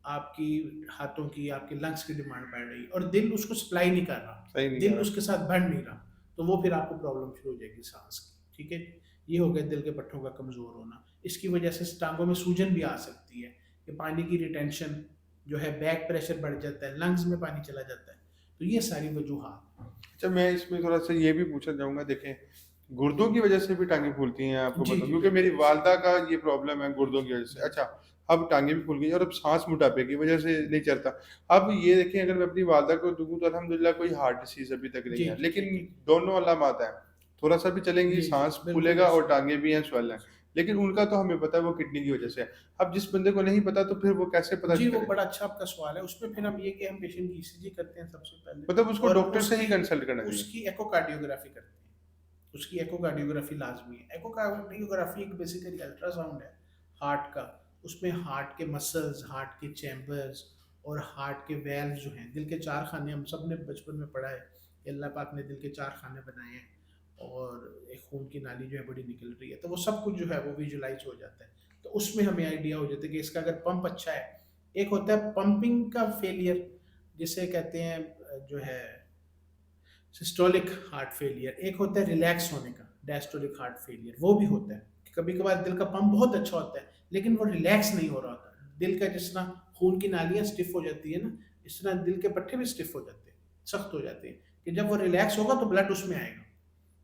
आपकी हाथों की, आपके लंग्स की डिमांड बढ़ रही है, और दिल उसको सप्लाई नहीं कर रहा, सही नहीं कह दिल रहा। उसके साथ बढ़ नहीं रहा, तो वो फिर आपको प्रॉब्लम शुरू हो जाएगी सांस की। ठीक है, ये हो गया दिल के पट्टों का कमज़ोर होना। इसकी वजह से टांगों में सूजन भी आ सकती है, कि पानी की रिटेंशन जो है, बैक प्रेशर बढ़ जाता है, लंग्स में पानी चला जाता है। तो ये सारी वजूहात। अच्छा, मैं इसमें थोड़ा-सा ये भी पूछना चाहूँगा, देखें, गुर्दों की वजह से भी टाँगें फूलती हैं, आपको जी बताऊँ, जी क्योंकि मेरी बिल्कुल। वालदा का ये प्रॉब्लम है गुर्दों की वजह से। जी अच्छा, अब टाँगें भी फूल गई और अब साँस मोटापे की वजह से नहीं चलता। अब ये देखें, अगर मैं अपनी वालदा को दूँ तो अल्हम्दुलिल्लाह कोई हार्ट डिसीज़ अभी तक नहीं जी है, जी जी लेकिन जी दोनों अलामात हैं। थोड़ा-सा भी चलेंगी, जी जी साँस बिल्कुल फूलेगा और बेशक। टाँगें भी हैं, स्वेल हैं। लेकिन उनका तो हमें पता है वो किडनी की वजह से है। अब जिस बंदे को नहीं पता तो फिर वो कैसे पता जी, वो करे? बड़ा अच्छा आपका सवाल है। उसमें फिर हम ये कि हम पेशेंट की ईसीजी करते हैं सबसे पहले, मतलब उसको और डॉक्टर से ही उसकी कंसल्ट करना चाहिए। उसकी एकोकार्डियोग्राफी करते हैं। उसकी एकोकार्डियोग्राफी लाज़मी है। एकोकार्डियोग्राफी एक बेसिकली अल्ट्रासाउंड है हार्ट का। उसमें हार्ट के मसल्स, हार्ट के चैम्बर्स और हार्ट के वेल्व्स जो हैं, दिल के 4 खाने, हम सब ने बचपन में पढ़ा है कि अल्लाह पाक ने दिल के 4 खाने बनाए हैं, और एक खून की नाली जो है बड़ी निकल रही है। तो वो सब कुछ जो है वो विजुअलाइज़ हो जाता है। तो उसमें हमें आइडिया हो जाता है कि इसका अगर पंप अच्छा है, एक होता है पंपिंग का फेलियर, जिसे कहते हैं जो है सिस्टोलिक हार्ट फेलियर, एक होता है रिलैक्स होने का डायस्टोलिक हार्ट फेलियर, वो भी होता है। कभी कभार दिल का पंप बहुत अच्छा होता है लेकिन वो रिलैक्स नहीं हो रहा होता, दिल का जिस तरह खून की नालियाँ स्टिफ हो जाती है ना, इस तरह दिल के पट्टे भी स्टिफ हो जाते हैं, सख्त हो जाते हैं, कि जब वो रिलैक्स होगा तो ब्लड उसमें आएगा।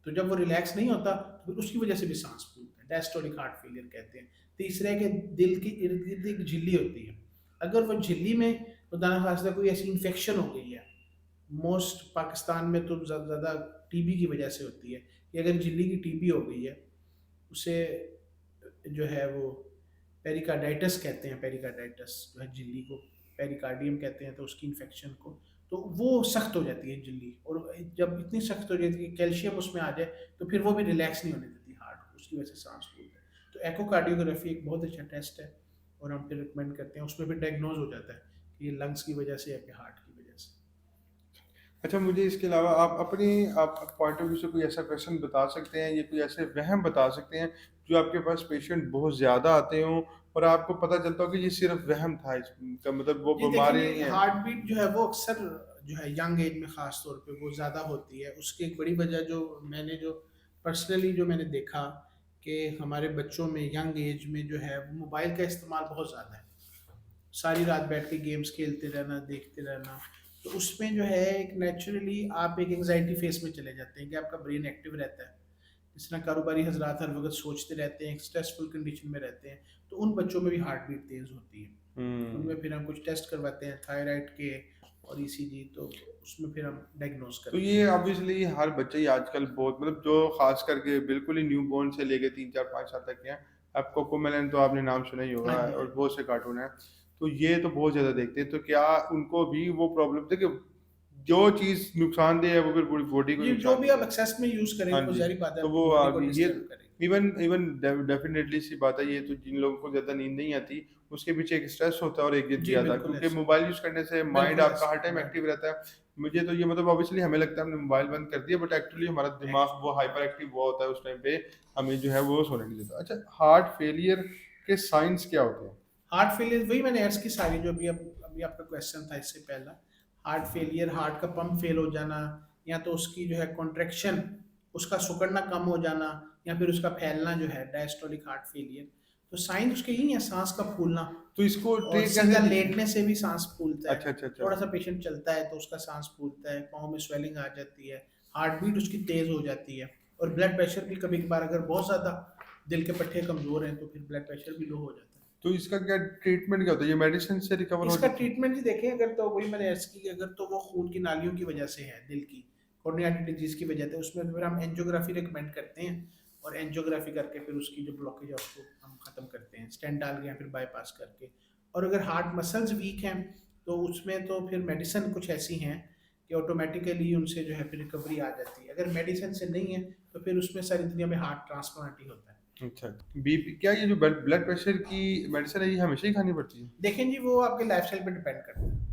तो जब वो रिलैक्स नहीं होता तो फिर उसकी वजह से भी सांस फूलता है, डायस्टोलिक हार्ट फेलियर कहते हैं। तीसरा है कि दिल के इर्द गिर्द एक झिल्ली होती है, अगर वो झिल्ली में खुदा ना खास्ता कोई ऐसी इन्फेक्शन हो गई है, मोस्ट पाकिस्तान में तो ज़्यादा टीबी की वजह से होती है, कि अगर झिल्ली की टीबी हो गई है, उसे जो है वो पेरिकार्डाइटिस कहते हैं, पेरिकार्डाइटिस जो है झिल्ली को पेरिकार्डियम कहते हैं, तो उसकी इन्फेक्शन को, तो वो सख्त हो जाती है झिल्ली, और जब इतनी सख्त हो जाती है कि कैल्शियम उसमें आ जाए तो फिर वो भी रिलैक्स नहीं होने देती हार्ट को, उसकी वजह से सांस फूलता है। तो एकोकार्डियोग्राफी एक बहुत अच्छा टेस्ट है, और हम फिर रिकमेंड करते हैं, उसमें भी डायग्नोज हो जाता है कि ये लंग्स की वजह से है कि हार्ट की वजह से। अच्छा, मुझे इसके अलावा आप अपनी आप पॉइंट ऑफ व्यू से कोई ऐसा क्वेश्चन बता सकते हैं या कोई ऐसे वहम बता सकते हैं जो आपके पास पेशेंट बहुत ज़्यादा आते हों और आपको पता चलता हो कि ये सिर्फ वहम था, इसका मतलब वो जी बीमारी नहीं देखिए, है? हार्ट बीट जो है वो अक्सर जो है यंग एज में ख़ास तौर पे वो ज़्यादा होती है। उसकी एक बड़ी वजह जो मैंने जो पर्सनली जो मैंने देखा, कि हमारे बच्चों में यंग एज में जो है वो मोबाइल का इस्तेमाल बहुत ज़्यादा है। सारी रात बैठ के गेम्स खेलते रहना, देखते रहना, तो उसमें जो है एक नेचुरली आप एक एंग्जायटी फेज़ में चले जाते हैं कि आपका ब्रेन एक्टिव रहता है। जिस तरह कारोबारी हज़रात हर वक़्त सोचते रहते हैं, एक स्ट्रेसफुल कंडीशन में रहते हैं, तो उन बच्चों में भी हार्ट बीट तेज़ होती है। हुँ। उनमें फिर हम कुछ टेस्ट करवाते हैं थायराइड के और ईसीजी, तो उसमें फिर हम डायग्नोस तो करते ये हैं। ऑब्वियसली हर बच्चा ही आजकल बहुत, मतलब जो ख़ास करके बिल्कुल ही न्यूबॉर्न से लेके 3, 4, 5 साल तक के हैं। अब कोकोमेलन तो आपने नाम सुना ही हाँ होगा जी, हाँ और जी। बहुत से कार्टून हैं। तो ये तो बहुत ज़्यादा देखते हैं। तो क्या उनको भी वो प्रॉब्लम देखिए, जो चीज़ नुकसानदेह है वो फिर पूरी बॉडी को जी, जो भी नुकसान देती आप है। एक्सेस में यूज़ हाँ करेंगे वो जी, ज़ाहिर बात है तो आपकी वो बॉडी को ये डिस्टर्ब करेगी। इवन इवन डेफ़िनेटली सी बात है, ये तो जिन लोगों को ज़्यादा नींद नहीं आती, उसके पीछे एक स्ट्रेस होता है और एक जिद्दी जी, आता है, बिल्कुल क्योंकि ऐसे ही। मोबाइल यूज़ करने से माइंड बिल्कुल आपका ऐसे हर ही, टाइम एक्टिव बिल्कुल। रहता है। मुझे तो ये मतलब ऑब्वियसली हमें लगता है हमने मोबाइल बंद कर दिया, बट एक्चुअली हमारा दिमाग वो हाइपर एक्टिव हुआ होता है उस टाइम पे, हमें जो है वो सोने नहीं देता। अच्छा, हार्ट फेलियर के साइंस क्या होते हैं? हार्ट फेलियर वही मैंने अर्ज़ की सारी जो अभी आपका क्वेश्चन था इससे पहला। हार्ट फेलियर, हार्ट का पंप फेल हो जाना, या तो उसकी जो है कॉन्ट्रैक्शन, उसका सिकुड़ना कम हो जाना, या फिर उसका फैलना जो है डायस्टोलिक हार्ट फेलियर। तो साइन उसके यही है, सांस का फूलना, तो इसको और ट्रीट सीधा कैसे? लेटने से भी सांस फूलता है। अच्छा, अच्छा, अच्छा। थोड़ा सा पेशेंट चलता है तो उसका सांस फूलता है, पाँव में स्वेलिंग आ जाती है, हार्ट बीट उसकी तेज हो जाती है, और ब्लड प्रेशर भी कभी कभार अगर बहुत ज़्यादा दिल के पट्टे कमज़ोर हैं तो फिर ब्लड प्रेशर भी लो हो जाता है। तो इसका क्या ट्रीटमेंट क्या होता है? ये मेडिसिन से रिकवर हो इसका जाता है? ट्रीटमेंट ही देखें, अगर तो वही मैंने अर्ज की, अगर तो वो खून की नालियों की वजह से है, दिल की कोर्निया डिजीज की वजह से, उसमें फिर हम एंजियोग्राफी रिकमेंड करते हैं, और एंजियोग्राफी करके फिर उसकी जो ब्लॉकेज है उसको हम खत्म करते हैं, स्टेंट डाल के या फिर बाईपास करके। और अगर हार्ट मसल्स वीक हैं तो उसमें तो फिर मेडिसिन कुछ ऐसी हैं कि ऑटोमेटिकली उनसे जो है फिर रिकवरी आ जाती है। अगर मेडिसिन से नहीं है तो फिर उसमें सारी दुनिया में हार्ट ट्रांसप्लांट ही होता है। अच्छा, बीपी क्या ये जो ब्लड प्रेशर की मेडिसिन है ये हमेशा ही खानी पड़ती है? देखें जी, वो आपके लाइफस्टाइल पे डिपेंड करता है।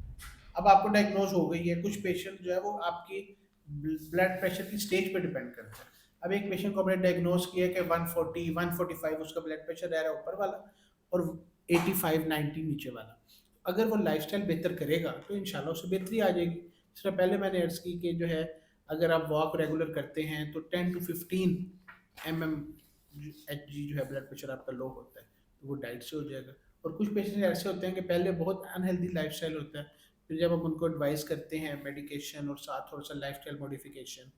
अब आपको डायग्नोज हो गई है, कुछ पेशेंट जो है वो आपकी ब्लड प्रेशर की स्टेज पे डिपेंड करता है। अब एक पेशेंट को हमने डायग्नोज किया कि 140 145 उसका ब्लड प्रेशर रह रहा है ऊपर वाला, और 85 90 नीचे वाला। अगर वो लाइफस्टाइल बेहतर करेगा तो इंशाल्लाह उससे बेहतरी आ जाएगी। जिस तरह पहले मैंने अर्ज की कि जो है, अगर आप वॉक रेगुलर करते हैं तो 10 to 15 mm एच जी जो है ब्लड प्रेशर आपका लो होता है, तो वो डाइट से हो जाएगा। और कुछ पेशेंट ऐसे होते हैं कि पहले बहुत अनहेल्दी लाइफस्टाइल होता है, फिर जब हम उनको एडवाइस करते हैं मेडिकेशन और साथ थोड़ा सा लाइफस्टाइल मॉडिफिकेशन,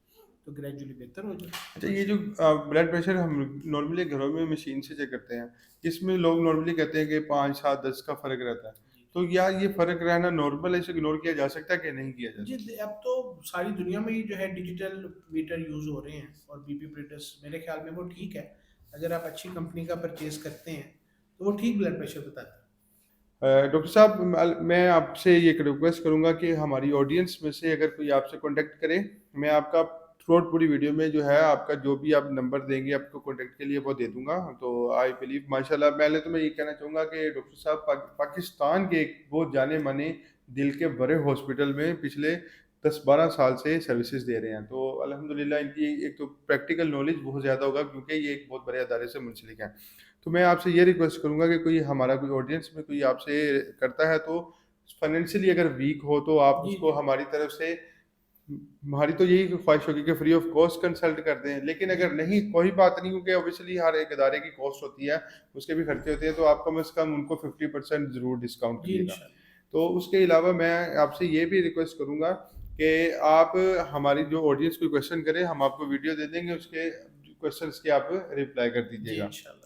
तो ग्रेजुअली बेहतर हो अच्छा, जाए। ये जो ब्लड प्रेशर हम नॉर्मली घरों में मशीन से चेक करते हैं, इसमें लोग नॉर्मली कहते हैं कि 5 7 10 का फ़र्क रहता है। जी तो या ये फ़र्क रहना नॉर्मल है, इसे इग्नोर किया जा सकता है कि नहीं किया जा जी। सकता? अब तो सारी दुनिया में ही जो है डिजिटल मीटर यूज़ हो रहे हैं, और बीपी प्रिटस मेरे ख्याल में वो ठीक है। अगर आप अच्छी कंपनी का परचेज करते हैं तो वो ठीक ब्लड प्रेशर बताता है। डॉक्टर साहब, मैं आपसे ये एक रिक्वेस्ट करूँगा कि हमारी ऑडियंस में से अगर कोई आपसे कॉन्टैक्ट करे, मैं आपका थ्रूआउट पूरी वीडियो में जो है आपका जो भी आप नंबर देंगे आपको कॉन्टैक्ट के लिए वो दे दूँगा। तो आई बिलीव माशाल्लाह, पहले तो मैं ये कहना चाहूँगा कि डॉक्टर साहब पाकिस्तान के एक बहुत जाने-माने दिल के बड़े हॉस्पिटल में पिछले 10-12 साल से सर्विसेज़ दे रहे हैं। तो अल्हम्दुलिल्लाह इनकी एक तो प्रैक्टिकल नॉलेज बहुत ज़्यादा होगा क्योंकि ये एक बहुत बड़े अदारे से मुंसलिक हैं। तो मैं आपसे ये रिक्वेस्ट करूँगा कि कोई हमारा कोई ऑडियंस में कोई आपसे करता है तो फाइनेंशियली अगर वीक हो तो आप जी उसको जी। हमारी तरफ से, हमारी तो यही ख्वाहिश होगी कि फ्री ऑफ कॉस्ट कंसल्ट कर दें। लेकिन जी अगर नहीं, कोई बात नहीं, क्योंकि ऑब्वियसली हर एक इदारे की कॉस्ट होती है, उसके भी खर्चे होते हैं, तो आप कम से कम उनको 50% ज़रूर डिस्काउंट जी करिएगा। इंशाल्लाह। तो उसके अलावा मैं आपसे ये भी रिक्वेस्ट करूँगा कि आप हमारी जो ऑडियंस कोई क्वेश्चन करे, हम आपको वीडियो दे देंगे, उसके क्वेश्चंस के आप रिप्लाई कर जी दीजिएगा। इंशाल्लाह।